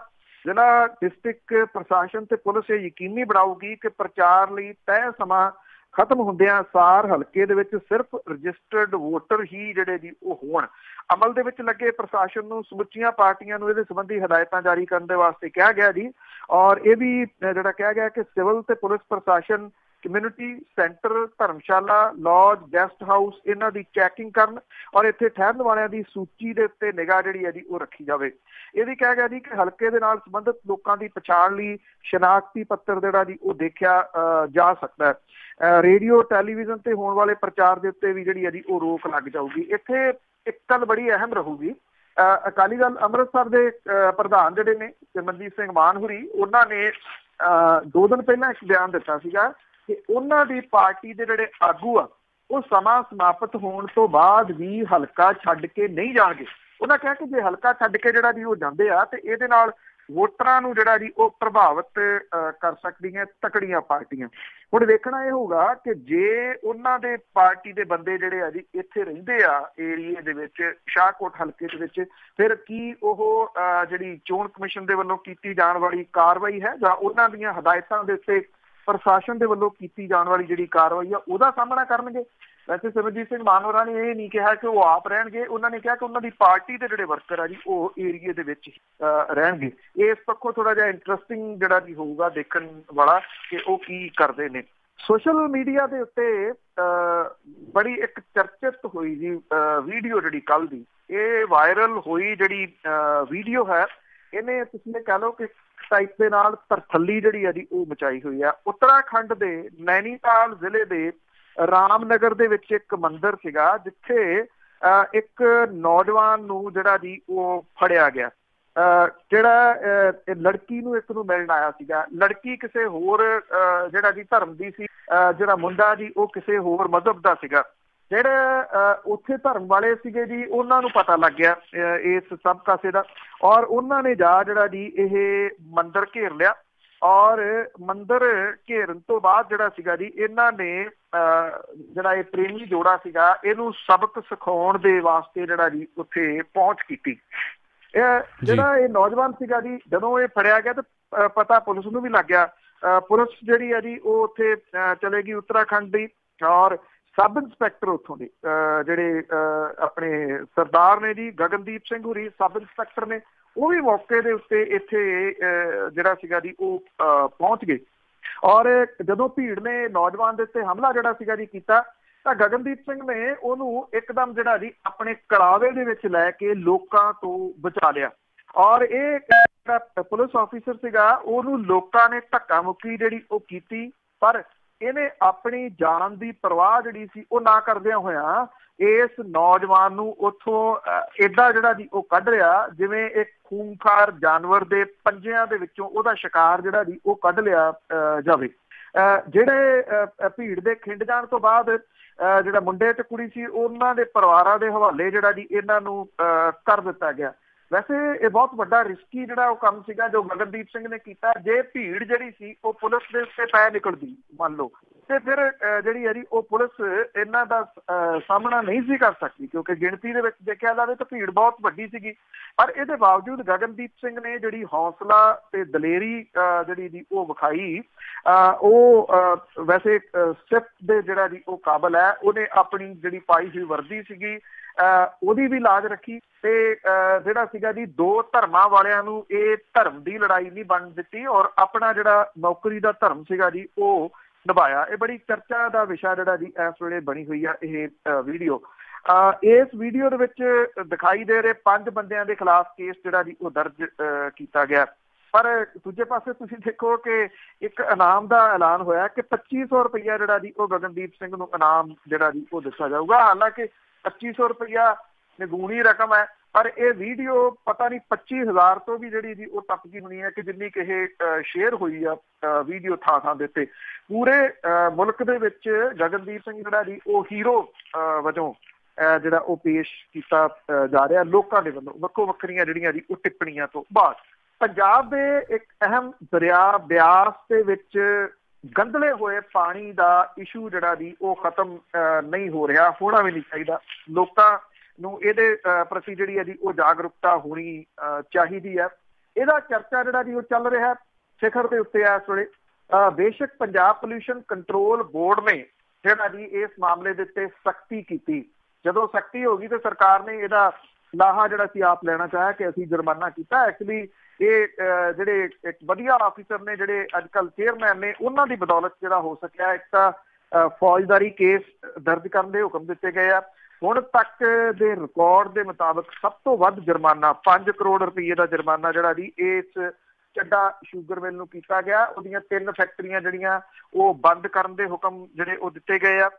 ਜ਼ਿਲ੍ਹਾ ਡਿਸਟ੍ਰਿਕਟ ਪ੍ਰਸ਼ਾਸਨ ਤੇ ਪੁਲਿਸ ਇਹ ਯਕੀਨੀ ਬਣਾਊਗੀ ਕਿ ਪ੍ਰਚਾਰ ਲਈ ਤੈਅ ਸਮਾਂ ਖਤਮ ਹੁੰਦਿਆਂ ਸਾਰ ਹਲਕੇ ਦੇ ਵਿੱਚ ਸਿਰਫ ਰਜਿਸਟਰਡ ਵੋਟਰ ਹੀ ਜਿਹੜੇ ਜੀ ਉਹ ਹੋਣ। ਅਮਲ ਦੇ ਵਿੱਚ ਲੱਗੇ ਪ੍ਰਸ਼ਾਸਨ ਨੂੰ ਸਮੁੱਚੀਆਂ ਪਾਰਟੀਆਂ ਨੂੰ ਇਹਦੇ ਸੰਬੰਧੀ ਹਦਾਇਤਾਂ ਜਾਰੀ ਕਰਨ ਦੇ ਵਾਸਤੇ ਕਿਹਾ ਗਿਆ ਜੀ। ਔਰ ਇਹ ਵੀ ਜਿਹੜਾ ਕਿਹਾ ਗਿਆ ਕਿ ਸਿਵਲ ਤੇ ਪੁਲਿਸ ਪ੍ਰਸ਼ਾਸਨ ਕਮਿਊਨਿਟੀ ਸੈਂਟਰ, ਧਰਮਸ਼ਾਲਾ, ਲੌਜ, ਗੈਸਟ ਹਾਊਸ ਇਹਨਾਂ ਦੀ ਚੈਕਿੰਗ ਕਰਨ ਔਰ ਇੱਥੇ ਠਹਿਰਨ ਵਾਲਿਆਂ ਦੀ ਸੂਚੀ ਦੇ ਉੱਤੇ ਨਿਗਾਹ ਜਿਹੜੀ ਹੈ ਜੀ ਉਹ ਰੱਖੀ ਜਾਵੇ। ਇਹ ਵੀ ਕਿਹਾ ਗਿਆ ਜੀ ਕਿ ਹਲਕੇ ਦੇ ਨਾਲ ਸੰਬੰਧਿਤ ਲੋਕਾਂ ਦੀ ਪਛਾਣ ਲਈ ਸ਼ਨਾਖਤੀ ਪੱਤਰ ਜਿਹੜਾ ਜੀ ਉਹ ਦੇਖਿਆ ਜਾ ਸਕਦਾ ਹੈ। ਰੇਡੀਓ ਟੈਲੀਵਿਜ਼ਨ ਤੇ ਹੋਣ ਵਾਲੇ ਪ੍ਰਚਾਰ ਦੇ ਉੱਤੇ ਵੀ ਜਿਹੜੀ ਹੈ ਜੀ ਉਹ ਰੋਕ ਲੱਗ ਜਾਊਗੀ। ਇੱਥੇ ਇੱਕ ਗੱਲ ਬੜੀ ਅਹਿਮ ਰਹੂਗੀ, ਅਕਾਲੀ ਦਲ ਅੰਮ੍ਰਿਤਸਰ ਦੇ ਪ੍ਰਧਾਨ ਜਿਹੜੇ ਨੇ ਸਿਮਰਜੀਤ ਸਿੰਘ ਮਾਨ ਹੁਰੀ, ਉਹਨਾਂ ਨੇ 2 ਦਿਨ ਪਹਿਲਾਂ ਇੱਕ ਬਿਆਨ ਦਿੱਤਾ ਸੀਗਾ ਕਿ ਉਹਨਾਂ ਦੀ ਪਾਰਟੀ ਦੇ ਜਿਹੜੇ ਆਗੂ ਆ ਉਹ ਸਮਾਂ ਸਮਾਪਤ ਹੋਣ ਤੋਂ ਬਾਅਦ ਵੀ ਹਲਕਾ ਛੱਡ ਕੇ ਨਹੀਂ ਜਾਣਗੇ। ਉਹਨਾਂ ਕਿਹਾ ਕਿ ਜੇ ਹਲਕਾ ਛੱਡ ਕੇ ਜਿਹੜਾ ਜੀ ਉਹ ਜਾਂਦੇ ਆ ਤੇ ਇਹਦੇ ਨਾਲ ਵੋਟਰਾਂ ਨੂੰ ਜਿਹੜਾ ਜੀ ਉਹ ਪ੍ਰਭਾਵਿਤ ਕਰ ਸਕਦੀਆਂ ਤਕੜੀਆਂ ਪਾਰਟੀਆਂ। ਹੁਣ ਵੇਖਣਾ ਇਹ ਹੋਊਗਾ ਕਿ ਜੇ ਉਹਨਾਂ ਦੇ ਪਾਰਟੀ ਦੇ ਬੰਦੇ ਜਿਹੜੇ ਆ ਜੀ ਇੱਥੇ ਰਹਿੰਦੇ ਆ ਏਰੀਏ ਦੇ ਵਿੱਚ, ਸ਼ਾਹਕੋਟ ਹਲਕੇ ਦੇ ਵਿੱਚ, ਫਿਰ ਕੀ ਉਹ ਜਿਹੜੀ ਚੋਣ ਕਮਿਸ਼ਨ ਦੇ ਵੱਲੋਂ ਕੀਤੀ ਜਾਣ ਵਾਲੀ ਕਾਰਵਾਈ ਹੈ ਜਾਂ ਉਹਨਾਂ ਦੀਆਂ ਹਦਾਇਤਾਂ ਦੇ ਉੱਤੇ ਪ੍ਰਸ਼ਾਸਨ ਦੇ ਵੱਲੋਂ ਕੀਤੀ ਜਾਣ ਵਾਲੀ ਜਿਹੜੀ ਕਾਰਵਾਈ ਆ ਉਹਦਾ ਸਾਹਮਣਾ ਕਰਨਗੇ। ਵੈਸੇ ਸਿਮਰਜੀਤ ਸਿੰਘ ਮਾਨ ਹੋਰਾਂ ਨੇ ਇਹ ਨਹੀਂ ਕਿਹਾ ਕਿ ਉਹ ਆਪ ਰਹਿਣਗੇ, ਉਹਨਾਂ ਨੇ ਕਿਹਾ ਕਿ ਉਹਨਾਂ ਦੀ ਪਾਰਟੀ ਦੇ ਜਿਹੜੇ ਵਰਕਰ ਆ ਜੀ ਉਹ ਏਰੀਏ ਦੇ ਵਿੱਚ ਰਹਿਣਗੇ। ਇਸ ਪੱਖੋਂ ਥੋੜਾ ਜਿਹਾ ਇੰਟਰਸਟਿੰਗ ਜਿਹੜਾ ਜੀ ਹੋਊਗਾ ਦੇਖਣ ਵਾਲਾ ਕਿ ਉਹ ਕੀ ਕਰਦੇ ਨੇ। ਸੋਸ਼ਲ ਮੀਡੀਆ ਦੇ ਉੱਤੇ ਬੜੀ ਇੱਕ ਚਰਚਿਤ ਹੋਈ ਜੀ ਵੀਡੀਓ ਜਿਹੜੀ ਕੱਲ ਦੀ ਇਹ ਵਾਇਰਲ ਹੋਈ ਜਿਹੜੀ ਵੀਡੀਓ ਹੈ, ਇਹਨੇ ਤੁਸੀਂ ਕਹਿ ਲਓ ਕਿ ਟਾਈਪ ਦੇ ਨਾਲ ਤਰਥੱਲੀ ਜਿਹੜੀ ਹੈ ਜੀ ਉਹ ਮਚਾਈ ਹੋਈ ਆ। ਉੱਤਰਾਖੰਡ ਦੇ ਨੈਨੀਤਾਲ ਜ਼ਿਲ੍ਹੇ ਦੇ ਰਾਮਨਗਰ ਦੇ ਵਿੱਚ ਇੱਕ ਮੰਦਿਰ ਸੀਗਾ ਜਿੱਥੇ ਇੱਕ ਨੌਜਵਾਨ ਨੂੰ ਜਿਹੜਾ ਜੀ ਉਹ ਫੜਿਆ ਗਿਆ, ਜਿਹੜਾ ਲੜਕੀ ਨੂੰ ਇੱਕ ਨੂੰ ਮਿਲਣ ਆਇਆ ਸੀਗਾ। ਲੜਕੀ ਕਿਸੇ ਹੋਰ ਜਿਹੜਾ ਜੀ ਧਰਮ ਦੀ ਸੀ, ਜਿਹੜਾ ਮੁੰਡਾ ਜੀ ਉਹ ਕਿਸੇ ਹੋਰ ਮਜ਼ਹਬ ਦਾ ਸੀਗਾ। ਜਿਹੜੇ ਉੱਥੇ ਧਰਮ ਵਾਲੇ ਸੀਗੇ ਜੀ ਉਹਨਾਂ ਨੂੰ ਪਤਾ ਲੱਗ ਗਿਆ ਇਸ ਸਭ ਕਾਸੇ ਦਾ ਔਰ ਉਹਨਾਂ ਨੇ ਜਿਹੜਾ ਜੀ ਇਹ ਮੰਦਿਰ ਘੇਰ ਲਿਆ ਔਰ ਮੰਦਿਰ ਘੇਰਨ ਤੋਂ ਬਾਅਦ ਜਿਹੜਾ ਸੀਗਾ ਜੀ ਇਹਨਾਂ ਨੇ ਜਿਹੜਾ ਇਹ ਪ੍ਰੇਮੀ ਜੋੜਾ ਸੀਗਾ ਇਹਨੂੰ ਸਬਕ ਸਿਖਾਉਣ ਦੇ ਵਾਸਤੇ ਜਿਹੜਾ ਜੀ ਉੱਥੇ ਪਹੁੰਚ ਕੀਤੀ। ਇਹ ਜਿਹੜਾ ਇਹ ਨੌਜਵਾਨ ਸੀਗਾ ਜੀ ਜਦੋਂ ਇਹ ਫੜਿਆ ਗਿਆ ਤਾਂ ਪਤਾ ਪੁਲਿਸ ਨੂੰ ਵੀ ਲੱਗ ਗਿਆ। ਪੁਲਿਸ ਜਿਹੜੀ ਹੈ ਜੀ ਉਹ ਉੱਥੇ ਚਲੇ ਗਈ ਉੱਤਰਾਖੰਡ ਦੀ ਔਰ ਸਬ ਇੰਸਪੈਕਟਰ ਉੱਥੋਂ ਦੇ ਜਿਹੜੇ ਆਪਣੇ ਸਰਦਾਰ ਨੇ ਜੀ ਗਗਨਦੀਪ ਸਿੰਘ ਹੁਰੀ ਸਬ ਇੰਸਪੈਕਟਰ ਨੇ, ਉਹ ਵੀ ਮੌਕੇ ਦੇ ਉੱਤੇ ਇੱਥੇ ਜਿਹੜਾ ਸੀਗਾ ਜੀ ਉਹ ਪਹੁੰਚ ਗਏ ਔਰ ਜਦੋਂ ਭੀੜ ਨੇ ਨੌਜਵਾਨ ਦੇ ਉੱਤੇ ਹਮਲਾ ਜਿਹੜਾ ਸੀਗਾ ਜੀ ਕੀਤਾ ਤਾਂ ਗਗਨਦੀਪ ਸਿੰਘ ਨੇ ਉਹਨੂੰ ਇੱਕਦਮ ਜਿਹੜਾ ਜੀ ਆਪਣੇ ਕੜਾਵੇ ਦੇ ਵਿੱਚ ਲੈ ਕੇ ਲੋਕਾਂ ਤੋਂ ਬਚਾ ਲਿਆ ਔਰ ਇਹ ਜਿਹੜਾ ਪੁਲਿਸ ਆਫੀਸਰ ਸੀਗਾ ਉਹਨੂੰ ਲੋਕਾਂ ਨੇ ਧੱਕਾ ਮੁੱਕੀ ਜਿਹੜੀ ਉਹ ਕੀਤੀ, ਪਰ ਇਹਨੇ ਆਪਣੀ ਜਾਨ ਦੀ ਪਰਵਾਹ ਜਿਹੜੀ ਸੀ ਉਹ ਨਾ ਕਰਦਿਆਂ ਹੋਇਆਂ ਇਸ ਨੌਜਵਾਨ ਨੂੰ ਉੱਥੋਂ ਏਦਾਂ ਜਿਹੜਾ ਜੀ ਉਹ ਕੱਢ ਲਿਆ ਜਿਵੇਂ ਇੱਕ ਖੂਨਖਾਰ ਜਾਨਵਰ ਦੇ ਪੰਜਿਆਂ ਦੇ ਵਿੱਚੋਂ ਉਹਦਾ ਸ਼ਿਕਾਰ ਜਿਹੜਾ ਜੀ ਉਹ ਕੱਢ ਲਿਆ ਜਾਵੇ। ਜਿਹੜੇ ਭੀੜ ਦੇ ਖਿੰਡ ਜਾਣ ਤੋਂ ਬਾਅਦ ਜਿਹੜਾ ਮੁੰਡੇ ਤੇ ਕੁੜੀ ਸੀ ਉਹਨਾਂ ਦੇ ਪਰਿਵਾਰਾਂ ਦੇ ਹਵਾਲੇ ਜਿਹੜਾ ਜੀ ਇਹਨਾਂ ਨੂੰ ਕਰ ਦਿੱਤਾ ਗਿਆ। ਵੈਸੇ ਇਹ ਬਹੁਤ ਵੱਡਾ ਰਿਸਕੀ ਜਿਹੜਾ ਉਹ ਕੰਮ ਸੀਗਾ ਜੋ ਗਗਨਦੀਪ ਸਿੰਘ ਨੇ ਕੀਤਾ। ਜੇ ਭੀੜ ਜਿਹੜੀ ਸੀ ਉਹ ਪੁਲਿਸ ਦੇ ਉੱਤੇ ਪੈ ਨਿਕਲਦੀ ਮੰਨ ਲਓ ਤੇ ਫਿਰ ਜਿਹੜੀ ਹੈ ਜੀ ਉਹ ਪੁਲਿਸ ਇਹਨਾਂ ਦਾ ਸਾਹਮਣਾ ਨਹੀਂ ਸੀ ਕਰ ਸਕਦੀ ਕਿਉਂਕਿ ਗਿਣਤੀ ਦੇ ਵਿੱਚ ਦੇਖਿਆ ਜਾਵੇ ਤਾਂ ਭੀੜ ਬਹੁਤ ਵੱਡੀ ਸੀਗੀ। ਪਰ ਇਹਦੇ ਬਾਵਜੂਦ ਗਗਨਦੀਪ ਸਿੰਘ ਨੇ ਜਿਹੜੀ ਹੌਸਲਾ ਤੇ ਦਲੇਰੀ ਜਿਹੜੀ ਜੀ ਉਹ ਵਿਖਾਈ, ਉਹ ਵੈਸੇ ਸਿਫਤ ਦੇ ਜਿਹੜਾ ਜੀ ਉਹ ਕਾਬਲ ਹੈ। ਉਹਨੇ ਆਪਣੀ ਜਿਹੜੀ ਪਾਈ ਹੋਈ ਵਰਦੀ ਸੀਗੀ ਉਹਦੀ ਵੀ ਲਾਜ ਰੱਖੀ ਤੇ ਜਿਹੜਾ ਸੀਗਾ ਜੀ ਦੋ ਧਰਮਾਂ ਵਾਲਿਆਂ ਨੂੰ ਇਹ ਧਰਮ ਦੀ ਲੜਾਈ ਨਹੀਂ ਬਣ ਦਿੱਤੀ ਔਰ ਆਪਣਾ ਜਿਹੜਾ ਨੌਕਰੀ ਦਾ ਧਰਮ ਸੀਗਾ ਜੀ ਉਹ ਨਿਭਾਇਆ। ਇਹ ਬੜੀ ਚਰਚਾ ਦਾ ਵਿਸ਼ਾ ਜਿਹੜਾ ਜੀ ਇਸ ਵੇਲੇ ਬਣੀ ਹੋਈ ਆ ਇਹ ਵੀਡੀਓ। ਇਸ ਵੀਡੀਓ ਦੇ ਵਿੱਚ ਦਿਖਾਈ ਦੇ ਰਹੇ 5 ਬੰਦਿਆਂ ਦੇ ਖਿਲਾਫ ਕੇਸ ਜਿਹੜਾ ਜੀ ਉਹ ਦਰਜ ਕੀਤਾ ਗਿਆ। ਪਰ ਦੂਜੇ ਪਾਸੇ ਤੁਸੀਂ ਦੇਖੋ ਕਿ ਇੱਕ ਇਨਾਮ ਦਾ ਐਲਾਨ ਹੋਇਆ ਕਿ 2500 ਰੁਪਈਆ ਜਿਹੜਾ ਜੀ ਉਹ ਗਗਨਦੀਪ ਸਿੰਘ ਨੂੰ ਇਨਾਮ ਜਿਹੜਾ ਜੀ ਉਹ ਦਿੱਤਾ ਜਾਊਗਾ। ਹਾਲਾਂਕਿ 2500 ਰੁਪਈਆ ਨਿਗੂਣੀ ਰਕਮ ਹੈ ਪਰ ਇਹ ਵੀਡੀਓ ਪਤਾ ਨਹੀਂ 25,000 ਤੋਂ ਵੀ ਜਿਹੜੀ ਜੀ ਉਹ ਟੱਪ ਗਈ ਹੋਣੀ ਹੈ ਕਿ ਜਿੰਨੀ ਕਿ ਇਹ ਸ਼ੇਅਰ ਹੋਈ ਆ ਵੀਡੀਓ ਥਾਂ ਦੇ ਉੱਤੇ। ਪੂਰੇ ਮੁਲਕ ਦੇ ਵਿੱਚ ਗਗਨਦੀਪ ਸਿੰਘ ਜਿਹੜਾ ਜੀ ਉਹ ਹੀਰੋ ਵਜੋਂ ਜਿਹੜਾ ਉਹ ਪੇਸ਼ ਕੀਤਾ ਜਾ ਰਿਹਾ ਲੋਕਾਂ ਦੇ ਵੱਲੋਂ ਵੱਖੋ ਵੱਖਰੀਆਂ ਜਿਹੜੀਆਂ ਜੀ ਉਹ ਟਿੱਪਣੀਆਂ ਤੋਂ ਬਾਅਦ। ਪੰਜਾਬ ਦੇ ਇੱਕ ਅਹਿਮ ਦਰਿਆ ਬਿਆਸ ਦੇ ਵਿੱਚ ਗੰਧਲੇ ਹੋਏ ਪਾਣੀ ਦਾ ਇਸ਼ੂ ਜਿਹੜਾ ਜੀ ਉਹ ਖਤਮ ਨਹੀਂ ਹੋ ਰਿਹਾ, ਹੋਣਾ ਵੀ ਨਹੀਂ ਚਾਹੀਦਾ। ਲੋਕਾਂ ਨੂੰ ਇਹਦੇ ਪ੍ਰਤੀ ਜਿਹੜੀ ਹੈ ਜੀ ਉਹ ਜਾਗਰੂਕਤਾ ਹੋਣੀ ਚਾਹੀਦੀ ਹੈ। ਇਹਦਾ ਚਰਚਾ ਜਿਹੜਾ ਜੀ ਉਹ ਚੱਲ ਰਿਹਾ ਸਿਖਰ ਦੇ ਉੱਤੇ ਇਸ ਵੇਲੇ। ਬੇਸ਼ੱਕ ਪੰਜਾਬ ਪੋਲਿਊਸ਼ਨ ਕੰਟਰੋਲ ਬੋਰਡ ਨੇ ਜਿਹੜਾ ਜੀ ਇਸ ਮਾਮਲੇ ਦੇ ਉੱਤੇ ਸਖਤੀ ਕੀਤੀ। ਜਦੋਂ ਸਖਤੀ ਹੋ ਗਈ ਤੇ ਸਰਕਾਰ ਨੇ ਇਹਦਾ ਲਾਹਾ ਜਿਹੜਾ ਸੀ ਆਪ ਲੈਣਾ ਚਾਹਿਆ ਕਿ ਅਸੀਂ ਜੁਰਮਾਨਾ ਕੀਤਾ। ਐਕਚੁਅਲੀ ਇਹ ਜਿਹੜੇ ਇੱਕ ਵਧੀਆ ਆਫਿਸਰ ਨੇ, ਜਿਹੜੇ ਅੱਜ ਕੱਲ੍ਹ ਚੇਅਰਮੈਨ ਨੇ, ਉਹਨਾਂ ਦੀ ਬਦੌਲਤ ਜਿਹੜਾ ਹੋ ਸਕਿਆ। ਇੱਕ ਤਾਂ ਫੌਜਦਾਰੀ ਕੇਸ ਦਰਜ ਕਰਨ ਦੇ ਹੁਕਮ ਦਿੱਤੇ ਗਏ ਆ। ਹੁਣ ਤੱਕ ਦੇ ਰਿਕਾਰਡ ਦੇ ਮੁਤਾਬਕ ਸਭ ਤੋਂ ਵੱਧ ਜੁਰਮਾਨਾ 5 ਕਰੋੜ ਰੁਪਏ ਦਾ ਜੁਰਮਾਨਾ ਜਿਹੜਾ ਜੀ ਇਸ ਚੱਡਾ ਸ਼ੂਗਰ ਮਿਲ ਨੂੰ ਕੀਤਾ ਗਿਆ। ਉਹਦੀਆਂ 3 ਫੈਕਟਰੀਆਂ ਜਿਹੜੀਆਂ ਉਹ ਬੰਦ ਕਰਨ ਦੇ ਹੁਕਮ ਜਿਹੜੇ ਉਹ ਦਿੱਤੇ ਗਏ ਆ।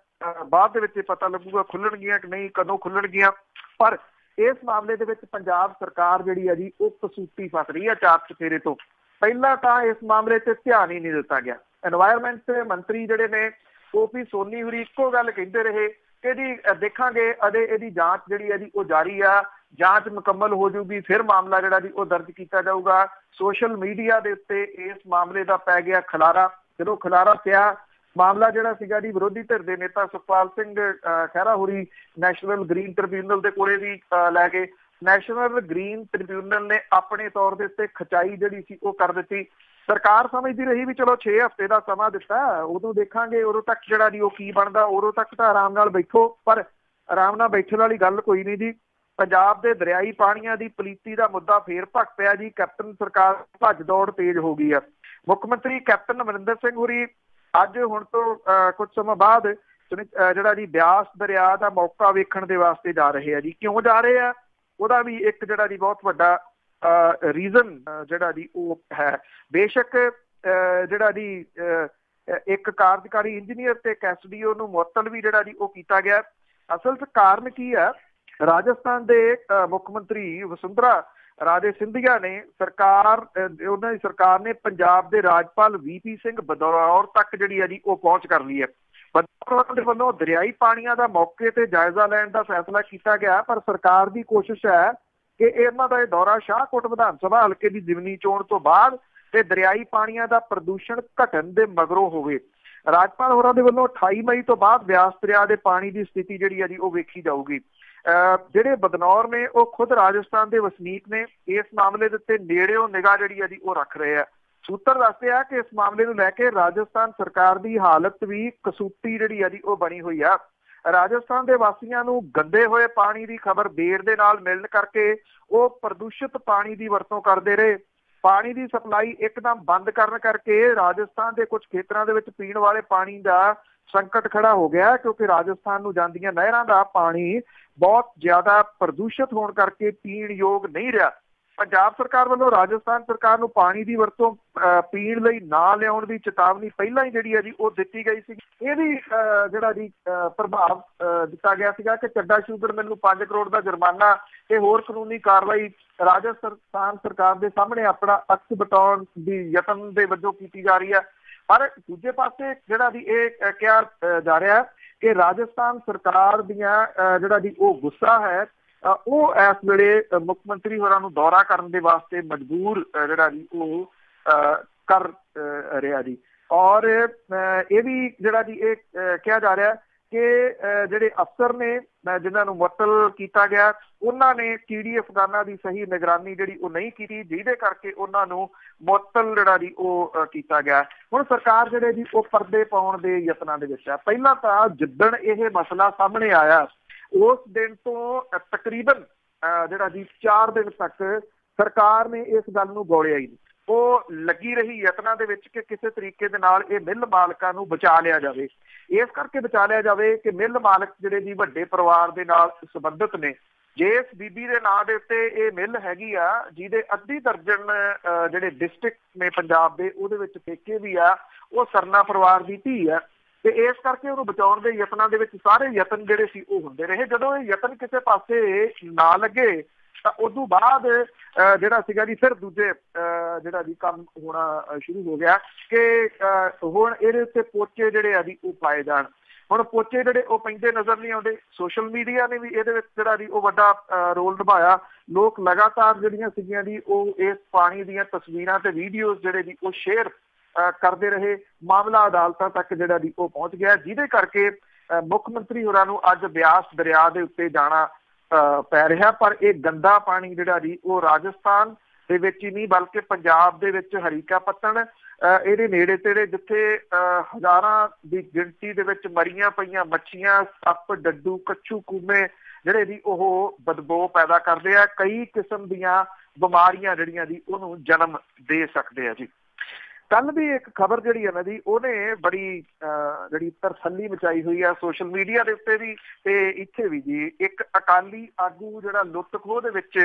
ਬਾਅਦ ਦੇ ਵਿੱਚ ਇਹ ਪਤਾ ਲੱਗੂਗਾ ਖੁੱਲਣਗੀਆਂ ਕਿ ਨਹੀਂ, ਕਦੋਂ ਖੁੱਲਣਗੀਆਂ। ਪਰ ਇਸ ਮਾਮਲੇ ਦੇ ਵਿੱਚ ਪੰਜਾਬ ਸਰਕਾਰ ਜਿਹੜੀ ਆ ਜੀ ਉਹ ਕਸੂਤੀ ਫਸ ਰਹੀ ਆ 4 ਚੁਫੇਰੇ ਤੋਂ। ਪਹਿਲਾਂ ਤਾਂ ਇਸ ਮਾਮਲੇ ਤੇ ਧਿਆਨ ਹੀ ਨਹੀਂ ਦਿੱਤਾ ਗਿਆ। ਐਨਵਾਇਰਨਮੈਂਟ ਮੰਤਰੀ ਜਿਹੜੇ ਨੇ OP ਸੋਨੀ ਹੋਰੀ ਇੱਕੋ ਗੱਲ ਕਹਿੰਦੇ ਰਹੇ ਕਿ ਜੀ ਦੇਖਾਂਗੇ, ਅਜੇ ਇਹਦੀ ਜਾਂਚ ਜਿਹੜੀ ਹੈ ਜੀ ਉਹ ਜਾਰੀ ਆ, ਜਾਂਚ ਮੁਕੰਮਲ ਹੋ ਜਾਊਗੀ, ਫਿਰ ਮਾਮਲਾ ਜਿਹੜਾ ਜੀ ਉਹ ਦਰਜ ਕੀਤਾ ਜਾਊਗਾ। ਸੋਸ਼ਲ ਮੀਡੀਆ ਦੇ ਉੱਤੇ ਇਸ ਮਾਮਲੇ ਦਾ ਪੈ ਗਿਆ ਖਿਲਾਰਾ। ਜਦੋਂ ਖਿਲਾਰਾ ਪਿਆ, ਮਾਮਲਾ ਜਿਹੜਾ ਸੀਗਾ ਜੀ ਵਿਰੋਧੀ ਧਿਰ ਦੇ ਨੇਤਾ ਸੁਖਪਾਲ ਸਿੰਘ ਖਹਿਰਾ ਹੋਰੀ ਨੈਸ਼ਨਲ ਗ੍ਰੀਨ ਟ੍ਰਿਬਿਊਨਲ ਦੇ ਕੋਲੇ ਵੀ ਲੈ ਗਏ। ਨੈਸ਼ਨਲ ਗ੍ਰੀਨ ਟ੍ਰਿਬਿਊਨਲ ਨੇ ਆਪਣੇ ਤੌਰ ਦੇ ਉੱਤੇ ਖਿਚਾਈ ਜਿਹੜੀ ਸੀ ਉਹ ਕਰ ਦਿੱਤੀ। ਸਰਕਾਰ ਸਮਝਦੀ ਰਹੀ ਵੀ ਚਲੋ 6 ਹਫ਼ਤੇ ਦਾ ਸਮਾਂ ਦਿੱਤਾ, ਉਦੋਂ ਦੇਖਾਂਗੇ, ਉਦੋਂ ਤੱਕ ਜਿਹੜਾ ਜੀ ਉਹ ਕੀ ਬਣਦਾ, ਉਦੋਂ ਤੱਕ ਤਾਂ ਆਰਾਮ ਨਾਲ ਬੈਠੋ। ਪਰ ਆਰਾਮ ਨਾਲ ਬੈਠਣ ਵਾਲੀ ਗੱਲ ਕੋਈ ਨਹੀਂ ਜੀ। ਪੰਜਾਬ ਦੇ ਦਰਿਆਈ ਪਾਣੀਆਂ ਦੀ ਪਲੀਤੀ ਦਾ ਮੁੱਦਾ ਫੇਰ ਭਖ ਪਿਆ ਜੀ। ਕੈਪਟਨ ਸਰਕਾਰ ਭੱਜ ਦੌੜ ਤੇਜ਼ ਹੋ ਗਈ ਆ। ਮੁੱਖ ਮੰਤਰੀ ਕੈਪਟਨ ਅਮਰਿੰਦਰ ਸਿੰਘ ਹੋਰੀ ਅੱਜ ਹੁਣ ਤੋਂ ਕੁਝ ਸਮਾਂ ਬਾਅਦ ਜਿਹੜਾ ਜੀ ਬਿਆਸ ਦਰਿਆ ਦਾ ਮੌਕਾ ਵੇਖਣ ਦੇ ਵਾਸਤੇ ਜਾ ਰਹੇ ਆ ਜੀ। ਕਿਉਂ ਜਾ ਰਹੇ ਆ, ਉਹਦਾ ਵੀ ਇੱਕ ਜਿਹੜਾ ਜੀ ਬਹੁਤ ਵੱਡਾ ਰੀਜ਼ਨ ਜਿਹੜਾ ਜੀ ਉਹ ਹੈ। ਬੇਸ਼ੱਕ ਜਿਹੜਾ ਜੀ ਇੱਕ ਕਾਰਜਕਾਰੀ ਇੰਜੀਨੀਅਰ ਤੇ ਇੱਕ SDO ਨੂੰ ਮੁਅੱਤਲ ਵੀ ਜਿਹੜਾ ਜੀ ਉਹ ਕੀਤਾ ਗਿਆ। ਅਸਲ 'ਚ ਕਾਰਨ ਕੀ ਹੈ, ਰਾਜਸਥਾਨ ਦੇ ਮੁੱਖ ਮੰਤਰੀ ਵਸੁੰਧਰਾ ਰਾਜੇ ਸਿੰਧੀਆ ਨੇ ਉਹਨਾਂ ਦੀ ਸਰਕਾਰ ਨੇ ਪੰਜਾਬ ਦੇ ਰਾਜਪਾਲ VP ਸਿੰਘ ਬਦੌਰ ਤੱਕ ਜਿਹੜੀ ਹੈ ਜੀ ਉਹ ਪਹੁੰਚ ਕਰ ਲਈ ਹੈ। ਬਦੌਰ ਦੇ ਵੱਲੋਂ ਦਰਿਆਈ ਪਾਣੀਆਂ ਦਾ ਮੌਕੇ ਤੇ ਜਾਇਜ਼ਾ ਲੈਣ ਦਾ ਫੈਸਲਾ ਕੀਤਾ ਗਿਆ। ਪਰ ਸਰਕਾਰ ਦੀ ਕੋਸ਼ਿਸ਼ ਹੈ ਕਿ ਇਹਨਾਂ ਦਾ ਇਹ ਦੌਰਾ ਸ਼ਾਹਕੋਟ ਵਿਧਾਨ ਸਭਾ ਹਲਕੇ ਦੀ ਜ਼ਿਮਨੀ ਚੋਣ ਤੋਂ ਬਾਅਦ ਤੇ ਦਰਿਆਈ ਪਾਣੀਆਂ ਦਾ ਪ੍ਰਦੂਸ਼ਣ ਘਟਣ ਦੇ ਮਗਰੋਂ ਹੋਵੇ। ਰਾਜਪਾਲ ਹੋਰਾਂ ਦੇ ਵੱਲੋਂ 28 ਮਈ ਤੋਂ ਬਾਅਦ ਬਿਆਸ ਦਰਿਆ ਦੇ ਪਾਣੀ ਦੀ ਸਥਿਤੀ ਜਿਹੜੀ ਹੈ ਜੀ ਉਹ ਵੇਖੀ ਜਾਊਗੀ। ਜਿਹੜੇ ਬਦਨੌਰ ਨੇ ਉਹ ਖੁਦ ਰਾਜਸਥਾਨ ਦੇ ਵਸਨੀਕ ਨੇ। ਇਸ ਮਾਮਲੇ ਦੇ ਉੱਤੇ ਨੇੜਿਓਂ ਨਿਗਾਹ ਜਿਹੜੀ ਹੈ ਜੀ ਉਹ ਰੱਖ ਰਹੇ ਆ। ਸੂਤਰ ਦੱਸਦੇ ਆ ਕਿ ਇਸ ਮਾਮਲੇ ਨੂੰ ਲੈ ਕੇ ਰਾਜਸਥਾਨ ਸਰਕਾਰ ਦੀ ਹਾਲਤ ਵੀ ਕਸੂਤੀ ਜਿਹੜੀ ਹੈ ਜੀ ਉਹ ਬਣੀ ਹੋਈ ਆ। ਰਾਜਸਥਾਨ ਦੇ ਵਾਸੀਆਂ ਨੂੰ ਗੰਦੇ ਹੋਏ ਪਾਣੀ ਦੀ ਖਬਰ ਦੇਰ ਦੇ ਨਾਲ ਮਿਲਣ ਕਰਕੇ ਉਹ ਪ੍ਰਦੂਸ਼ਿਤ ਪਾਣੀ ਦੀ ਵਰਤੋਂ ਕਰਦੇ ਰਹੇ। ਪਾਣੀ ਦੀ ਸਪਲਾਈ ਇੱਕਦਮ ਬੰਦ ਕਰਨ ਕਰਕੇ ਰਾਜਸਥਾਨ ਦੇ ਕੁਝ ਖੇਤਰਾਂ ਦੇ ਵਿੱਚ ਪੀਣ ਵਾਲੇ ਪਾਣੀ ਦਾ ਸੰਕਟ ਖੜਾ ਹੋ ਗਿਆ, ਕਿਉਂਕਿ ਰਾਜਸਥਾਨ ਨੂੰ ਜਾਂਦੀਆਂ ਨਹਿਰਾਂ ਦਾ ਪਾਣੀ ਬਹੁਤ ਜ਼ਿਆਦਾ ਪ੍ਰਦੂਸ਼ਿਤ ਹੋਣ ਕਰਕੇ ਪੀਣ ਯੋਗ ਨਹੀਂ ਰਿਹਾ। ਪੰਜਾਬ ਸਰਕਾਰ ਵੱਲੋਂ ਰਾਜਸਥਾਨ ਸਰਕਾਰ ਨੂੰ ਪਾਣੀ ਦੀ ਵਰਤੋਂ ਪੀਣ ਲਈ ਨਾ ਲਿਆਉਣ ਦੀ ਚੇਤਾਵਨੀ ਪਹਿਲਾਂ ਹੀ ਜਿਹੜੀ ਹੈ ਜੀ ਉਹ ਦਿੱਤੀ ਗਈ ਸੀ। ਇਹ ਵੀ ਜਿਹੜਾ ਜੀ ਪ੍ਰਭਾਵ ਦਿੱਤਾ ਗਿਆ ਸੀਗਾ ਕਿ ਚੱਡਾ ਸ਼ੂਗਰ ਮਿਲ ਨੂੰ 5 ਕਰੋੜ ਦਾ ਜੁਰਮਾਨਾ ਤੇ ਹੋਰ ਕਾਨੂੰਨੀ ਕਾਰਵਾਈ ਰਾਜਸਥਾਨ ਸਰਕਾਰ ਦੇ ਸਾਹਮਣੇ ਆਪਣਾ ਅਕਸ ਬਟਾਉਣ ਦੀ ਯਤਨ ਦੇ ਵਜੋਂ ਕੀਤੀ ਜਾ ਰਹੀ ਹੈ। ਪਰ ਦੂਜੇ ਪਾਸੇ ਜਿਹੜਾ ਜੀ ਇਹ ਕਿਹਾ ਜਾ ਰਿਹਾ ਕਿ ਰਾਜਸਥਾਨ ਸਰਕਾਰ ਦੀਆਂ ਜਿਹੜਾ ਜੀ ਉਹ ਗੁੱਸਾ ਹੈ ਉਹ ਇਸ ਵੇਲੇ ਮੁੱਖ ਮੰਤਰੀ ਹੋਰਾਂ ਨੂੰ ਦੌਰਾ ਕਰਨ ਦੇ ਵਾਸਤੇ ਮਜਬੂਰ ਜਿਹੜਾ ਜੀ ਉਹ ਕਰ ਰਿਹਾ ਜੀ। ਔਰ ਇਹ ਵੀ ਜਿਹੜਾ ਜੀ ਇਹ ਕਿਹਾ ਜਾ ਰਿਹਾ ਕਿ ਜਿਹੜੇ ਅਫਸਰ ਨੇ ਜਿਨ੍ਹਾਂ ਨੂੰ ਮੁਅੱਤਲ ਕੀਤਾ ਗਿਆ ਉਹਨਾਂ ਨੇ ਕੀੜੀ ਅਫਗਾਨਾਂ ਦੀ ਸਹੀ ਨਿਗਰਾਨੀ ਜਿਹੜੀ ਉਹ ਨਹੀਂ ਕੀਤੀ, ਜਿਹਦੇ ਕਰਕੇ ਉਹਨਾਂ ਨੂੰ ਮੁਅੱਤਲ ਜਿਹੜਾ ਜੀ ਉਹ ਕੀਤਾ ਗਿਆ। ਹੁਣ ਸਰਕਾਰ ਜਿਹੜੇ ਜੀ ਉਹ ਪਰਦੇ ਪਾਉਣ ਦੇ ਯਤਨਾਂ ਦੇ ਵਿੱਚ ਹੈ। ਪਹਿਲਾਂ ਤਾਂ ਜਿੱਦਣ ਇਹ ਮਸਲਾ ਸਾਹਮਣੇ ਆਇਆ ਉਸ ਦਿਨ ਤੋਂ ਤਕਰੀਬਨ ਜਿਹੜਾ ਜੀ 4 ਦਿਨ ਤੱਕ ਸਰਕਾਰ ਨੇ ਇਸ ਗੱਲ ਨੂੰ ਗੌਲਿਆ ਹੀ ਨਹੀਂ। ਉਹ ਲੱਗੀ ਰਹੀ ਯਤਨਾਂ ਦੇ ਵਿੱਚ ਕਿ ਕਿਸੇ ਤਰੀਕੇ ਦੇ ਨਾਲ ਇਹ ਮਿੱਲ ਮਾਲਕਾਂ ਨੂੰ ਬਚਾ ਲਿਆ ਜਾਵੇ। ਇਸ ਕਰਕੇ ਬਚਾ ਲਿਆ ਜਾਵੇ ਕਿ ਮਿੱਲ ਮਾਲਕ ਜਿਹੜੇ ਜੀ ਵੱਡੇ ਪਰਿਵਾਰ ਦੇ ਨਾਲ ਸੰਬੰਧਿਤ ਨੇ। ਜਿਸ ਬੀਬੀ ਦੇ ਨਾਂ ਦੇ ਉੱਤੇ ਇਹ ਮਿੱਲ ਹੈਗੀ ਆ, ਜਿਹਦੇ ਅੱਧੀ ਦਰਜਨ ਜਿਹੜੇ ਡਿਸਟ੍ਰਿਕਟ ਨੇ ਪੰਜਾਬ ਦੇ ਉਹਦੇ ਵਿੱਚ ਠੇਕੇ ਵੀ ਆ, ਉਹ ਸਰਨਾ ਪਰਿਵਾਰ ਦੀ ਧੀ ਆ। ਤੇ ਇਸ ਕਰਕੇ ਉਹਨੂੰ ਬਚਾਉਣ ਦੇ ਯਤਨਾਂ ਦੇ ਵਿੱਚ ਸਾਰੇ ਯਤਨ ਜਿਹੜੇ ਸੀ ਉਹ ਹੁੰਦੇ ਰਹੇ। ਜਦੋਂ ਇਹ ਯਤਨ ਕਿਸੇ ਪਾਸੇ ਨਾ ਲੱਗੇ ਤਾਂ ਉਦੋਂ ਬਾਅਦ ਜਿਹੜਾ ਸੀਗਾ ਜੀ ਫਿਰ ਦੂਜੇ ਜਿਹੜਾ ਜੀ ਕੰਮ ਹੋਣਾ ਸ਼ੁਰੂ ਹੋ ਗਿਆ ਕਿ ਹੁਣ ਇਹਦੇ ਉੱਤੇ ਪੋਚੇ ਜਿਹੜੇ ਆ ਜੀ ਉਹ ਪਾਏ ਜਾਣ। ਹੁਣ ਪੋਚੇ ਜਿਹੜੇ ਉਹ ਪੈਂਦੇ ਨਜ਼ਰ ਨਹੀਂ ਆਉਂਦੇ। ਸੋਸ਼ਲ ਮੀਡੀਆ ਨੇ ਵੀ ਇਹਦੇ ਵਿੱਚ ਜਿਹੜਾ ਜੀ ਉਹ ਵੱਡਾ ਰੋਲ ਨਿਭਾਇਆ। ਲੋਕ ਲਗਾਤਾਰ ਜਿਹੜੀਆਂ ਸੀਗੀਆਂ ਜੀ ਉਹ ਇਸ ਪਾਣੀ ਦੀਆਂ ਤਸਵੀਰਾਂ ਤੇ ਵੀਡੀਓਜ਼ ਜਿਹੜੇ ਜੀ ਉਹ ਸ਼ੇਅਰ ਕਰਦੇ ਰਹੇ। ਮਾਮਲਾ ਅਦਾਲਤਾਂ ਤੱਕ ਜਿਹੜਾ ਜੀ ਉਹ ਪਹੁੰਚ ਗਿਆ, ਜਿਹਦੇ ਕਰਕੇ ਮੁੱਖ ਮੰਤਰੀ ਹੋਰਾਂ ਨੂੰ ਅੱਜ ਬਿਆਸ ਦਰਿਆ ਦੇ ਉੱਤੇ ਜਾਣਾ ਪੈ ਰਿਹਾ। ਪਰ ਇਹ ਗੰਦਾ ਪਾਣੀ ਜਿਹੜਾ ਜੀ ਉਹ ਰਾਜਸਥਾਨ ਦੇ ਵਿੱਚ ਹੀ ਨਹੀਂ ਬਲਕਿ ਪੰਜਾਬ ਦੇ ਵਿੱਚ ਹਰੀਕਾ ਪੱਤਣ ਇਹਦੇ ਨੇੜੇ ਤੇੜੇ ਜਿੱਥੇ ਹਜ਼ਾਰਾਂ ਦੀ ਗਿਣਤੀ ਦੇ ਵਿੱਚ ਮਰੀਆਂ ਪਈਆਂ ਮੱਛੀਆਂ, ਸੱਪ, ਡੱਡੂ, ਕੱਛੂ, ਕੂਮੇ ਜਿਹੜੇ ਜੀ ਉਹ ਬਦਬੂ ਪੈਦਾ ਕਰਦੇ ਆ, ਕਈ ਕਿਸਮ ਦੀਆਂ ਬਿਮਾਰੀਆਂ ਜਿਹੜੀਆਂ ਜੀ ਉਹਨੂੰ ਜਨਮ ਦੇ ਸਕਦੇ ਆ ਜੀ। ਕੱਲ ਦੀ ਇੱਕ ਖਬਰ ਜਿਹੜੀ ਹੈ ਨਾ ਜੀ, ਉਹਨੇ ਬੜੀ ਜਿਹੜੀ ਤਰਸੱਲੀ ਮਚਾਈ ਹੋਈ ਆ ਸੋਸ਼ਲ ਮੀਡੀਆ ਦੇ ਉੱਤੇ ਵੀ ਤੇ ਇੱਥੇ ਵੀ ਜੀ। ਇੱਕ ਅਕਾਲੀ ਆਗੂ ਜਿਹੜਾ ਲੁੱਟ ਖੋਹ ਦੇ ਵਿੱਚ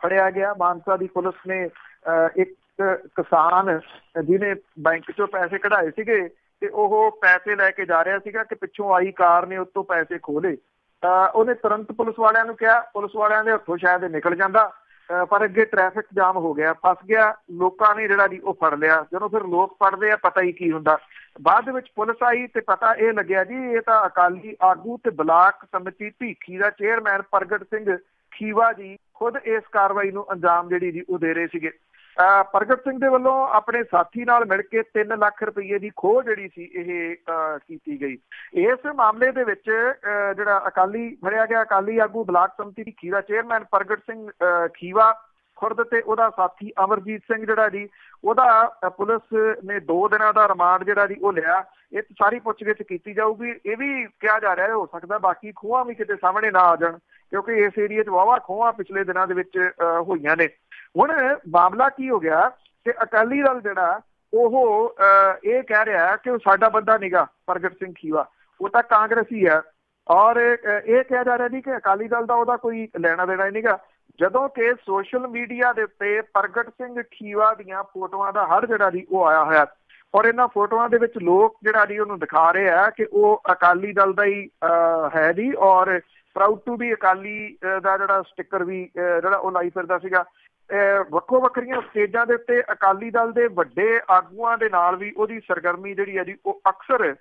ਫੜਿਆ ਗਿਆ। ਮਾਨਸਾ ਦੀ ਪੁਲਿਸ ਨੇ ਇੱਕ ਕਿਸਾਨ ਜਿਹਨੇ ਬੈਂਕ ਚੋਂ ਪੈਸੇ ਕਢਾਏ ਸੀਗੇ ਤੇ ਉਹ ਪੈਸੇ ਲੈ ਕੇ ਜਾ ਰਿਹਾ ਸੀਗਾ ਕਿ ਪਿੱਛੋਂ ਆਈ ਕਾਰ ਨੇ ਉੱਤੋਂ ਪੈਸੇ ਖੋਹ ਲਏ। ਉਹਨੇ ਤੁਰੰਤ ਪੁਲਿਸ ਵਾਲਿਆਂ ਨੂੰ ਕਿਹਾ, ਪੁਲਿਸ ਵਾਲਿਆਂ ਦੇ ਹੱਥੋਂ ਸ਼ਾਇਦ ਨਿਕਲ ਜਾਂਦਾ, ਪਰ ਅੱਗੇ ਟ੍ਰੈਫਿਕ ਜਾਮ ਹੋ ਗਿਆ, ਫਸ ਗਿਆ। ਲੋਕਾਂ ਨੇ ਜਿਹੜਾ ਜੀ ਉਹ ਫੜ ਲਿਆ। ਜਦੋਂ ਫਿਰ ਲੋਕ ਫੜਦੇ ਆ ਪਤਾ ਹੀ ਕੀ ਹੁੰਦਾ। ਬਾਅਦ ਦੇ ਵਿੱਚ ਪੁਲਿਸ ਆਈ ਤੇ ਪਤਾ ਇਹ ਲੱਗਿਆ ਜੀ ਇਹ ਤਾਂ ਅਕਾਲੀ ਆਗੂ ਤੇ ਬਲਾਕ ਸਮਿਤੀ ਭੀਖੀ ਦਾ ਚੇਅਰਮੈਨ ਪ੍ਰਗਟ ਸਿੰਘ ਖੀਵਾ ਜੀ ਖੁਦ ਇਸ ਕਾਰਵਾਈ ਨੂੰ ਅੰਜਾਮ ਜਿਹੜੀ ਜੀ ਉਹ ਦੇ ਰਹੇ ਸੀਗੇ। ਪ੍ਰਗਟ ਸਿੰਘ ਦੇ ਵੱਲੋਂ ਆਪਣੇ ਸਾਥੀ ਨਾਲ ਮਿਲ ਕੇ 3 ਲੱਖ ਰੁਪਏ ਦੀ ਖੋਹ ਜਿਹੜੀ ਸੀ ਇਹ ਕੀਤੀ ਗਈ। ਇਸ ਮਾਮਲੇ ਦੇ ਵਿੱਚ ਜਿਹੜਾ ਅਕਾਲੀ ਫੜਿਆ ਗਿਆ ਅਕਾਲੀ ਆਗੂ ਬਲਾਕ ਸਮਿਤੀ ਭੀਖੀ ਦਾ ਚੇਅਰਮੈਨ ਪ੍ਰਗਟ ਸਿੰਘ ਖੀਵਾ ਖੁਰਦ ਤੇ ਉਹਦਾ ਸਾਥੀ ਅਮਰਜੀਤ ਸਿੰਘ ਜਿਹੜਾ ਜੀ ਉਹਦਾ ਪੁਲਿਸ ਨੇ 2 ਦਿਨਾਂ ਦਾ ਰਿਮਾਂਡ ਜਿਹੜਾ ਜੀ ਉਹ ਲਿਆ। ਇਹ ਸਾਰੀ ਪੁੱਛਗਿੱਛ ਕੀਤੀ ਜਾਊਗੀ। ਇਹ ਵੀ ਕਿਹਾ ਜਾ ਰਿਹਾ ਹੋ ਸਕਦਾ ਬਾਕੀ ਖੋਹਾਂ ਵੀ ਕਿਤੇ ਸਾਹਮਣੇ ਨਾ ਆ ਜਾਣ, ਕਿਉਂਕਿ ਇਸ ਏਰੀਏ 'ਚ ਵਾਹਵਾ ਖੋਹਾਂ ਪਿਛਲੇ ਦਿਨਾਂ ਦੇ ਵਿੱਚ ਹੋਈਆਂ ਨੇ। ਹੁਣ ਮਾਮਲਾ ਕੀ ਹੋ ਗਿਆ ਕਿ ਅਕਾਲੀ ਦਲ ਜਿਹੜਾ ਉਹ ਇਹ ਕਹਿ ਰਿਹਾ ਕਿ ਉਹ ਸਾਡਾ ਬੰਦਾ ਨੀਗਾ ਪ੍ਰਗਟ ਸਿੰਘ ਖੀਵਾ, ਉਹ ਤਾਂ ਕਾਂਗਰਸੀ ਹੈ। ਔਰ ਇਹ ਕਿਹਾ ਜਾ ਰਿਹਾ ਜੀ ਕਿ ਅਕਾਲੀ ਦਲ ਦਾ ਉਹਦਾ ਕੋਈ ਲੈਣਾ ਦੇਣਾ ਹੀ ਨੀਗਾ, ਜਦੋਂ ਕਿ ਸੋਸ਼ਲ ਮੀਡੀਆ ਦੇ ਉੱਤੇ ਪ੍ਰਗਟ ਸਿੰਘ ਖੀਵਾ ਦੀਆਂ ਫੋਟੋਆਂ ਦਾ ਹੜ ਜਿਹੜਾ ਜੀ ਉਹ ਆਇਆ ਹੋਇਆ। ਔਰ ਇਹਨਾਂ ਫੋਟੋਆਂ ਦੇ ਵਿੱਚ ਲੋਕ ਜਿਹੜਾ ਜੀ ਉਹਨੂੰ ਦਿਖਾ ਰਹੇ ਆ ਕਿ ਉਹ ਅਕਾਲੀ ਦਲ ਦਾ ਹੀ ਹੈ ਜੀ। ਔਰ ਪ੍ਰਾਊਡ ਟੂ ਬੀ ਅਕਾਲੀ ਦਾ ਜਿਹੜਾ ਸਟਿੱਕਰ ਵੀ ਜਿਹੜਾ ਉਹ ਲਾਈ ਫਿਰਦਾ ਸੀਗਾ। ਵੱਖੋ ਵੱਖਰੀਆਂ ਸਟੇਜਾਂ ਦੇ ਉੱਤੇ ਅਕਾਲੀ ਦਲ ਦੇ ਵੱਡੇ ਆਗੂਆਂ ਦੇ ਨਾਲ ਵੀ ਉਹਦੀ ਸਰਗਰਮੀ ਜਿਹੜੀ ਹੈ ਜੀ ਉਹ ਅਕਸਰ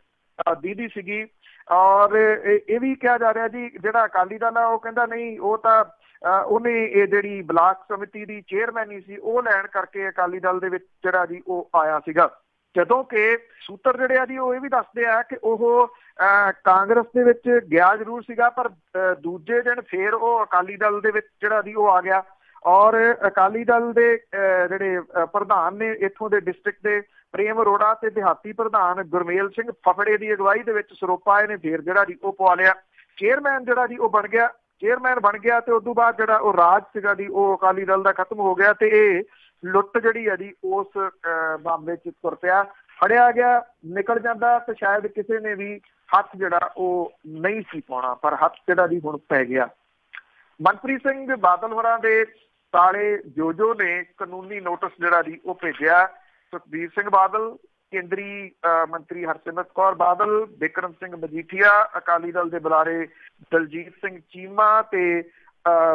ਦੀਦੀ ਸੀਗੀ। ਔਰ ਇਹ ਵੀ ਕਿਹਾ ਜਾ ਰਿਹਾ ਜੀ ਜਿਹੜਾ ਅਕਾਲੀ ਦਲ ਆ ਉਹ ਕਹਿੰਦਾ ਨਹੀਂ, ਉਹ ਤਾਂ ਉਹਨੇ ਇਹ ਜਿਹੜੀ ਬਲਾਕ ਸਮਿਤੀ ਦੀ ਚੇਅਰਮੈਨੀ ਸੀ ਉਹ ਲੈਣ ਕਰਕੇ ਅਕਾਲੀ ਦਲ ਦੇ ਵਿੱਚ ਜਿਹੜਾ ਜੀ ਉਹ ਆਇਆ ਸੀਗਾ। ਜਦੋਂ ਕਿ ਸੂਤਰ ਜਿਹੜੇ ਆ ਜੀ ਉਹ ਇਹ ਵੀ ਦੱਸਦੇ ਆ ਕਿ ਉਹ ਕਾਂਗਰਸ ਦੇ ਵਿੱਚ ਗਿਆ ਜ਼ਰੂਰ ਸੀਗਾ, ਪਰ ਦੂਜੇ ਦਿਨ ਫੇਰ ਉਹ ਅਕਾਲੀ ਦਲ ਦੇ ਵਿੱਚ ਜਿਹੜਾ ਜੀ ਉਹ ਆ ਗਿਆ। ਔਰ ਅਕਾਲੀ ਦਲ ਦੇ ਜਿਹੜੇ ਪ੍ਰਧਾਨ ਨੇ ਇੱਥੋਂ ਦੇ ਡਿਸਟ੍ਰਿਕਟ ਦੇ ਪ੍ਰੇਮ ਅਰੋੜਾ ਤੇ ਦਿਹਾਤੀ ਪ੍ਰਧਾਨ ਗੁਰਮੇਲ ਸਿੰਘ ਫਫੜੇ ਦੀ ਅਗਵਾਈ ਦੇ ਵਿੱਚ ਸਰੋਪਾ ਇਹਨੇ ਫੇਰ ਜਿਹੜਾ ਜੀ ਉਹ ਪਵਾ ਲਿਆ। ਚੇਅਰਮੈਨ ਜਿਹੜਾ ਜੀ ਉਹ ਬਣ ਗਿਆ, ਚੇਅਰਮੈਨ ਬਣ ਗਿਆ ਤੇ ਉਦੋਂ ਬਾਅਦ ਜਿਹੜਾ ਉਹ ਰਾਜ ਸੀਗਾ ਜੀ ਉਹ ਅਕਾਲੀ ਦਲ ਦਾ ਖਤਮ ਹੋ ਗਿਆ ਤੇ ਇਹ ਲੁੱਟ ਜਿਹੜੀ ਹੈ ਜੀ ਉਸ ਮਾਮਲੇ 'ਚ ਤੁਰ ਪਿਆ। ਫੜਿਆ ਗਿਆ, ਨਿਕਲ ਜਾਂਦਾ ਤੇ ਸ਼ਾਇਦ ਕਿਸੇ ਨੇ ਵੀ ਹੱਥ ਜਿਹੜਾ ਉਹ ਨਹੀਂ ਸੀ ਪਾਉਣਾ, ਪਰ ਹੱਥ ਜਿਹੜਾ ਜੀ ਹੁਣ ਪੈ ਗਿਆ। ਮਨਪ੍ਰੀਤ ਸਿੰਘ ਬਾਦਲ ਹੋਰਾਂ ਦੇ ਸਾਲੇ ਜੋਜੋ ਨੇ ਕਾਨੂੰਨੀ ਨੋਟਿਸ ਜਿਹੜਾ ਜੀ ਉਹ ਭੇਜਿਆ। ਸੁਖਬੀਰ ਸਿੰਘ ਬਾਦਲ, ਕੇਂਦਰੀ ਮੰਤਰੀ ਹਰਸਿਮਰਤ ਕੌਰ ਬਾਦਲ, ਬਿਕਰਮ ਸਿੰਘ ਮਜੀਠੀਆ, ਅਕਾਲੀ ਦਲ ਦੇ ਬੁਲਾਰੇ ਦਲਜੀਤ ਸਿੰਘ ਚੀਮਾ ਤੇ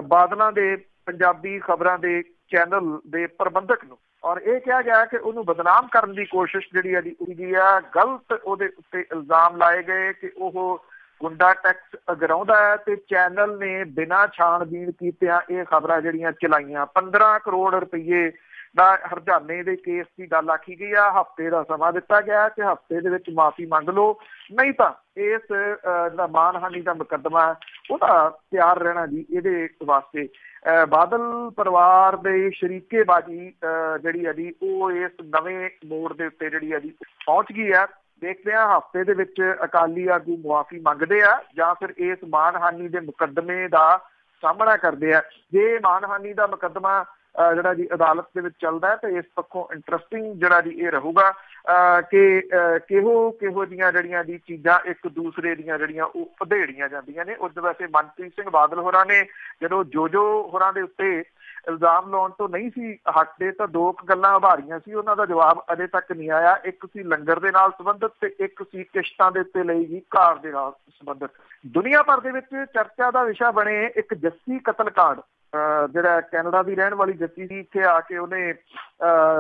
ਬਾਦਲਾਂ ਦੇ ਪੰਜਾਬੀ ਖਬਰਾਂ ਦੇ ਚੈਨਲ ਦੇ ਪ੍ਰਬੰਧਕ ਨੂੰ। ਔਰ ਇਹ ਕਿਹਾ ਗਿਆ ਕਿ ਉਹਨੂੰ ਬਦਨਾਮ ਕਰਨ ਦੀ ਕੋਸ਼ਿਸ਼ ਜਿਹੜੀ ਹੈ ਜੀ ਉਹਦੀ ਆ। ਗਲਤ ਉਹਦੇ ਉੱਤੇ ਇਲਜ਼ਾਮ ਲਾਏ ਗਏ ਕਿ ਉਹ ਗੁੰਡਾ ਟੈਕਸ ਅਗਰਾਉਂਦਾ ਹੈ ਤੇ ਚੈਨਲ ਨੇ ਬਿਨਾਂ ਛਾਣਬੀਣ ਕੀਤਿਆਂ ਇਹ ਖਬਰਾਂ ਜਿਹੜੀਆਂ ਚਲਾਈਆਂ। 15 ਕਰੋੜ ਰੁਪਏ ਦਾ ਹਰਜਾਨੇ ਦੇ ਕੇਸ ਦੀ ਗੱਲ ਆਖੀ ਗਈ ਆ। ਹਫ਼ਤੇ ਦਾ ਸਮਾਂ ਦਿੱਤਾ ਗਿਆ ਕਿ ਹਫ਼ਤੇ ਦੇ ਵਿੱਚ ਮਾਫੀ ਮੰਗ ਲਓ, ਨਹੀਂ ਤਾਂ ਇਸ ਜਿਹੜਾ ਮਾਨਹਾਨੀ ਦਾ ਮੁਕੱਦਮਾ ਉਹਦਾ ਤਿਆਰ ਰਹਿਣਾ ਜੀ ਇਹਦੇ ਵਾਸਤੇ। ਬਾਦਲ ਪਰਿਵਾਰ ਦੇ ਸ਼ਰੀਕੇਬਾਜ਼ੀ ਜਿਹੜੀ ਹੈ ਜੀ ਉਹ ਇਸ ਨਵੇਂ ਮੋੜ ਦੇ ਉੱਤੇ ਜਿਹੜੀ ਹੈ ਜੀ ਪਹੁੰਚ ਗਈ ਹੈ। ਦੇਖਦੇ ਹਾਂ ਹਫ਼ਤੇ ਦੇ ਵਿੱਚ ਅਕਾਲੀ ਆਗੂ ਮੁਆਫੀ ਮੰਗਦੇ ਆ ਜਾਂ ਫਿਰ ਇਸ ਮਾਨਹਾਨੀ ਦੇ ਮੁਕੱਦਮੇ ਦਾ ਸਾਹਮਣਾ ਕਰਦੇ ਆ। ਜੇ ਮਾਨਹਾਨੀ ਦਾ ਮੁਕੱਦਮਾ ਜਿਹੜਾ ਜੀ ਅਦਾਲਤ ਦੇ ਵਿੱਚ ਚੱਲਦਾ ਹੈ ਤੇ ਇਸ ਪੱਖੋਂ ਇੰਟਰਸਟਿੰਗ ਜਿਹੜਾ ਜੀ ਇਹ ਰਹੂਗਾ ਕਿ ਕਿਹੋ ਜਿਹੀਆਂ ਜਿਹੜੀਆਂ ਜੀ ਚੀਜ਼ਾਂ ਇੱਕ ਦੂਸਰੇ ਦੀਆਂ ਜਿਹੜੀਆਂ ਉਹ ਉਧੇੜੀਆਂ ਜਾਂਦੀਆਂ ਨੇ। ਉਸ ਵੈਸੇ ਮਨਪ੍ਰੀਤ ਸਿੰਘ ਬਾਦਲ ਹੋਰਾਂ ਨੇ ਜਦੋਂ ਜੋਜੋ ਹੋਰਾਂ ਦੇ ਉੱਤੇ ਇਲਜ਼ਾਮ ਲਾਉਣ ਤੋਂ ਨਹੀਂ ਸੀ ਹਟਦੇ ਤਾਂ 2 ਗੱਲਾਂ ਉਭਾਰੀਆਂ ਸੀ, ਉਹਨਾਂ ਦਾ ਜਵਾਬ ਅਜੇ ਤੱਕ ਨਹੀਂ ਆਇਆ। ਇੱਕ ਸੀ ਲੰਗਰ ਦੇ ਨਾਲ ਸੰਬੰਧਿਤ ਤੇ ਇੱਕ ਸੀ ਕਿਸ਼ਤਾਂ ਦੇ ਉੱਤੇ ਲਈ ਗਈ ਕਾਰ ਦੇ ਨਾਲ ਸੰਬੰਧਿਤ। ਦੁਨੀਆ ਭਰ ਦੇ ਵਿੱਚ ਚਰਚਾ ਦਾ ਵਿਸ਼ਾ ਬਣੇ ਇੱਕ ਜੱਸੀ ਕਤਲਕਾਂਡ। ਜਿਹੜਾ ਕੈਨੇਡਾ ਦੀ ਰਹਿਣ ਵਾਲੀ ਜੱਸੀ ਸੀ, ਇੱਥੇ ਆ ਕੇ ਉਹਨੇ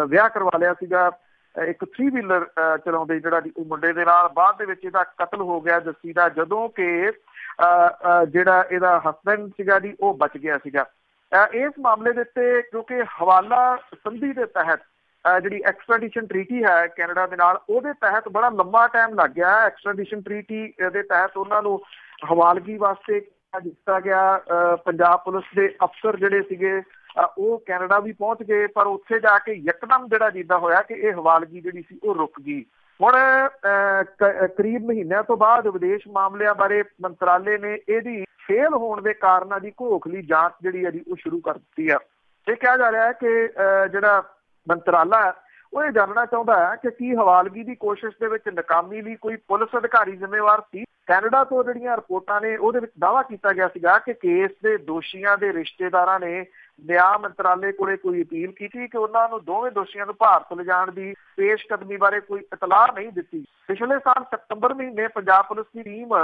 ਵਿਆਹ ਕਰਵਾ ਲਿਆ ਸੀਗਾ ਇੱਕ 3 ਵੀਲਰ ਚਲਾਉਂਦੇ ਜਿਹੜਾ ਉਹ ਮੁੰਡੇ ਦੇ ਨਾਲ। ਬਾਅਦ ਦੇ ਵਿੱਚ ਇਹਦਾ ਕਤਲ ਹੋ ਗਿਆ ਜੱਸੀ ਦਾ, ਜਦੋਂ ਕਿ ਜਿਹੜਾ ਇਹਦਾ ਹਸਬੈਂਡ ਸੀਗਾ ਜੀ ਉਹ ਬਚ ਗਿਆ ਸੀਗਾ। ਇਸ ਮਾਮਲੇ ਦੇ ਉੱਤੇ ਕਿਉਂਕਿ ਹਵਾਲਾ ਸੰਧੀ ਦੇ ਤਹਿਤ ਜਿਹੜੀ ਐਕਸਟ੍ਰੈਡੀਸ਼ਨ ਟਰੀਟੀ ਹੈ ਕੈਨੇਡਾ ਦੇ ਨਾਲ, ਉਹਦੇ ਤਹਿਤ ਬੜਾ ਲੰਮਾ ਟਾਈਮ ਲੱਗ ਗਿਆ। ਐਕਸਟ੍ਰੈਡੀਸ਼ਨ ਟਰੀਟੀ ਦੇ ਤਹਿਤ ਉਹਨਾਂ ਨੂੰ ਹਵਾਲਗੀ ਵਾਸਤੇ ਦਿੱਤਾ ਗਿਆ। ਪੰਜਾਬ ਪੁਲਿਸ ਦੇ ਅਫਸਰ ਜਿਹੜੇ ਸੀਗੇ ਉਹ ਕੈਨੇਡਾ ਵੀ ਪਹੁੰਚ ਗਏ, ਪਰ ਉੱਥੇ ਜਾ ਕੇ ਯਕਦਮ ਜਿਹੜਾ ਜਿੱਦਾਂ ਹੋਇਆ ਕਿ ਇਹ ਹਵਾਲਗੀ ਜਿਹੜੀ ਸੀ ਉਹ ਰੁਕ ਗਈ। ਹੁਣ ਕਰੀਬ ਮਹੀਨਿਆਂ ਤੋਂ ਬਾਅਦ ਵਿਦੇਸ਼ ਮਾਮਲਿਆਂ ਬਾਰੇ ਮੰਤਰਾਲੇ ਨੇ ਇਹਦੀ ਫੇਲ ਹੋਣ ਦੇ ਕਾਰਨਾਂ ਦੀ ਘੋਖਲੀ ਜਾਂਚ ਜਿਹੜੀ ਹੈ ਜੀ ਉਹ ਸ਼ੁਰੂ ਕਰ ਦਿੱਤੀ ਆ। ਇਹ ਕਿਹਾ ਜਾ ਰਿਹਾ ਹੈ ਕਿ ਜਿਹੜਾ ਮੰਤਰਾਲਾ ਹੈ ਉਹ ਇਹ ਜਾਣਨਾ ਚਾਹੁੰਦਾ ਹੈ ਕਿ ਕੀ ਹਵਾਲਗੀ ਦੀ ਕੋਸ਼ਿਸ਼ ਦੇ ਵਿੱਚ ਨਾਕਾਮੀ ਲਈ ਕੋਈ ਪੁਲਿਸ ਅਧਿਕਾਰੀ ਜ਼ਿੰਮੇਵਾਰ ਸੀ। ਕੈਨੇਡਾ ਤੋਂ ਜਿਹੜੀਆਂ ਰਿਪੋਰਟਾਂ ਨੇ ਉਹਦੇ ਵਿੱਚ ਦਾਅਵਾ ਕੀਤਾ ਗਿਆ ਸੀਗਾ ਕਿ ਕੇਸ ਦੇ ਦੋਸ਼ੀਆਂ ਦੇ ਰਿਸ਼ਤੇਦਾਰਾਂ ਨੇ ਨਿਆਂ ਮੰਤਰਾਲੇ ਕੋਲੇ ਕੋਈ ਅਪੀਲ ਕੀਤੀ ਕਿ ਉਹਨਾਂ ਨੂੰ ਦੋਵੇਂ ਦੋਸ਼ੀਆਂ ਨੂੰ ਭਾਰਤ ਲਿਜਾਣ ਦੀ ਪੇਸ਼ਕਦਮੀ ਬਾਰੇ ਕੋਈ ਇਤਲਾਹ ਨਹੀਂ ਦਿੱਤੀ। ਪਿਛਲੇ ਸਾਲ ਸਤੰਬਰ ਮਹੀਨੇ ਪੰਜਾਬ ਪੁਲਿਸ ਦੀ ਟੀਮ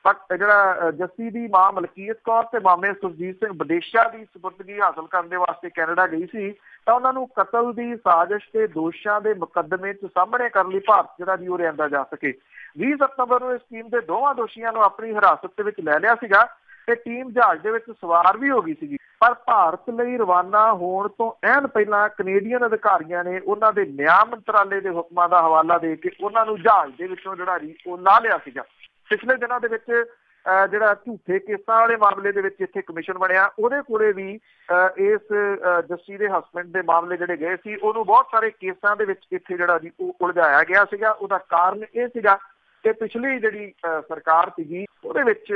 ਜਿਹੜਾ ਜੱਸੀ ਦੀ ਮਾਂ ਮਲਕੀਅਤ ਕੌਰ ਤੇ ਮਾਮੇ ਸੁਰਜੀਤ ਸਿੰਘ ਵਿਦੇਸ਼ਾ ਦੀ ਸਪੁਰਦਗੀ ਹਾਸਲ ਕਰਨ ਦੇ ਵਾਸਤੇ ਕੈਨੇਡਾ ਗਈ ਸੀ ਤਾਂ ਉਹਨਾਂ ਨੂੰ ਕਤਲ ਦੀ ਸਾਜ਼ਿਸ਼ ਤੇ ਦੋਸ਼ਾਂ ਦੇ ਮੁਕੱਦਮੇ 'ਚ ਸਾਹਮਣੇ ਕਰਨ ਲਈ ਭਾਰਤ ਜਿਹੜਾ ਜੀ ਉਹ ਲਿਆਂਦਾ ਜਾ ਸਕੇ। 20 ਸਤੰਬਰ ਨੂੰ ਇਸ ਟੀਮ ਦੇ ਦੋਵਾਂ ਦੋਸ਼ੀਆਂ ਨੂੰ ਆਪਣੀ ਹਿਰਾਸਤ ਦੇ ਵਿੱਚ ਲੈ ਲਿਆ ਸੀਗਾ ਤੇ ਟੀਮ ਜਹਾਜ਼ ਦੇ ਵਿੱਚ ਸਵਾਰ ਵੀ ਹੋ ਗਈ ਸੀਗੀ। ਪਰ ਭਾਰਤ ਲਈ ਰਵਾਨਾ ਹੋਣ ਤੋਂ ਐਨ ਪਹਿਲਾਂ ਕੈਨੇਡੀਅਨ ਅਧਿਕਾਰੀਆਂ ਨੇ ਉਹਨਾਂ ਦੇ ਨਿਆਂ ਮੰਤਰਾਲੇ ਦੇ ਹੁਕਮਾਂ ਦਾ ਹਵਾਲਾ ਦੇ ਕੇ ਉਹਨਾਂ ਨੂੰ ਜਹਾਜ਼ ਦੇ ਵਿੱਚੋਂ ਜਿਹੜਾ ਜੀ ਉਹ ਲਾ ਲਿਆ ਸੀਗਾ। ਪਿਛਲੇ ਦਿਨਾਂ ਦੇ ਵਿੱਚ ਜਿਹੜਾ ਝੂਠੇ ਕੇਸਾਂ ਵਾਲੇ ਮਾਮਲੇ ਦੇ ਵਿੱਚ ਇੱਥੇ ਕਮਿਸ਼ਨ ਬਣਿਆ, ਉਹਦੇ ਕੋਲੇ ਵੀ ਇਸ ਜੱਸੀ ਦੇ ਹਸਬੈਂਡ ਦੇ ਮਾਮਲੇ ਜਿਹੜੇ ਗਏ ਸੀ ਉਹਨੂੰ ਬਹੁਤ ਸਾਰੇ ਕੇਸਾਂ ਦੇ ਵਿੱਚ ਇੱਥੇ ਜਿਹੜਾ ਜੀ ਉਹ ਉਲਝਾਇਆ ਗਿਆ ਸੀਗਾ। ਉਹਦਾ ਕਾਰਨ ਇਹ ਸੀਗਾ ਕਿ ਪਿਛਲੀ ਜਿਹੜੀ ਸਰਕਾਰ ਸੀਗੀ ਉਹਦੇ ਵਿੱਚ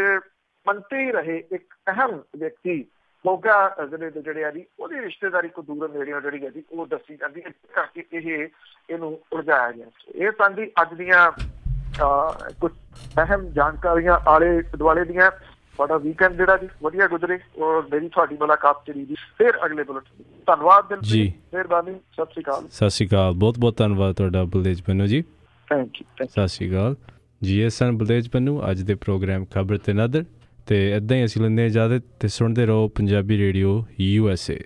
ਮੰਤਰੀ ਰਹੇ ਇੱਕ ਅਹਿਮ ਵਿਅਕਤੀ ਮੋਗਾ ਜ਼ਿਲ੍ਹੇ ਦੇ ਜਿਹੜੇ ਆ ਜੀ ਉਹਦੀ ਰਿਸ਼ਤੇਦਾਰੀ ਕੋ ਦੂਰ ਨੇੜਿਓਂ ਜਿਹੜੀ ਹੈ ਜੀ ਉਹ ਦੱਸੀ ਜਾਂਦੀ ਹੈ, ਕਰਕੇ ਇਹਨੂੰ ਉਲਝਾਇਆ ਗਿਆ। ਇਹ ਸਨ ਜੀ ਅੱਜ ਦੀਆਂ ਕੁਝ ਅਹਿਮ ਜਾਣਕਾਰੀਆਂ ਆਲੇ ਦੁਆਲੇ ਦੀਆਂ। ਤੁਹਾਡਾ ਵੀਕਐਂਡ ਜਿਹੜਾ ਜੀ ਵਧੀਆ ਗੁਜ਼ਰੇ ਔਰ ਮੇਰੀ ਤੁਹਾਡੀ ਮੁਲਾਕਾਤ ਜਿਹੜੀ ਜੀ ਫਿਰ ਅਗਲੇ ਬੁਲੇਟਿਨ। ਧੰਨਵਾਦ ਜੀ, ਮਿਹਰਬਾਨੀ, ਸਤਿ ਸ਼੍ਰੀ ਅਕਾਲ। ਸਤਿ ਸ਼੍ਰੀ ਅਕਾਲ, ਬਹੁਤ ਬਹੁਤ ਧੰਨਵਾਦ ਤੁਹਾਡਾ ਬਲਦੇਜ ਪੰਨੂ ਜੀ। Thank you. ਸਤਿ ਸ਼੍ਰੀ ਅਕਾਲ ਜੀ। ਇਹ ਸਨ ਬਲਦੇਜ ਪੰਨੂ ਅੱਜ ਦੇ ਪ੍ਰੋਗਰਾਮ ਖਬਰ ਤੇ ਨਜ਼ਰ। ਤੇ ਇੱਦਾਂ ਹੀ ਅਸੀਂ ਲੈਂਦੇ ਇਜਾਜ਼ਤ ਤੇ ਸੁਣਦੇ ਰਹੋ ਪੰਜਾਬੀ ਰੇਡੀਓ USA।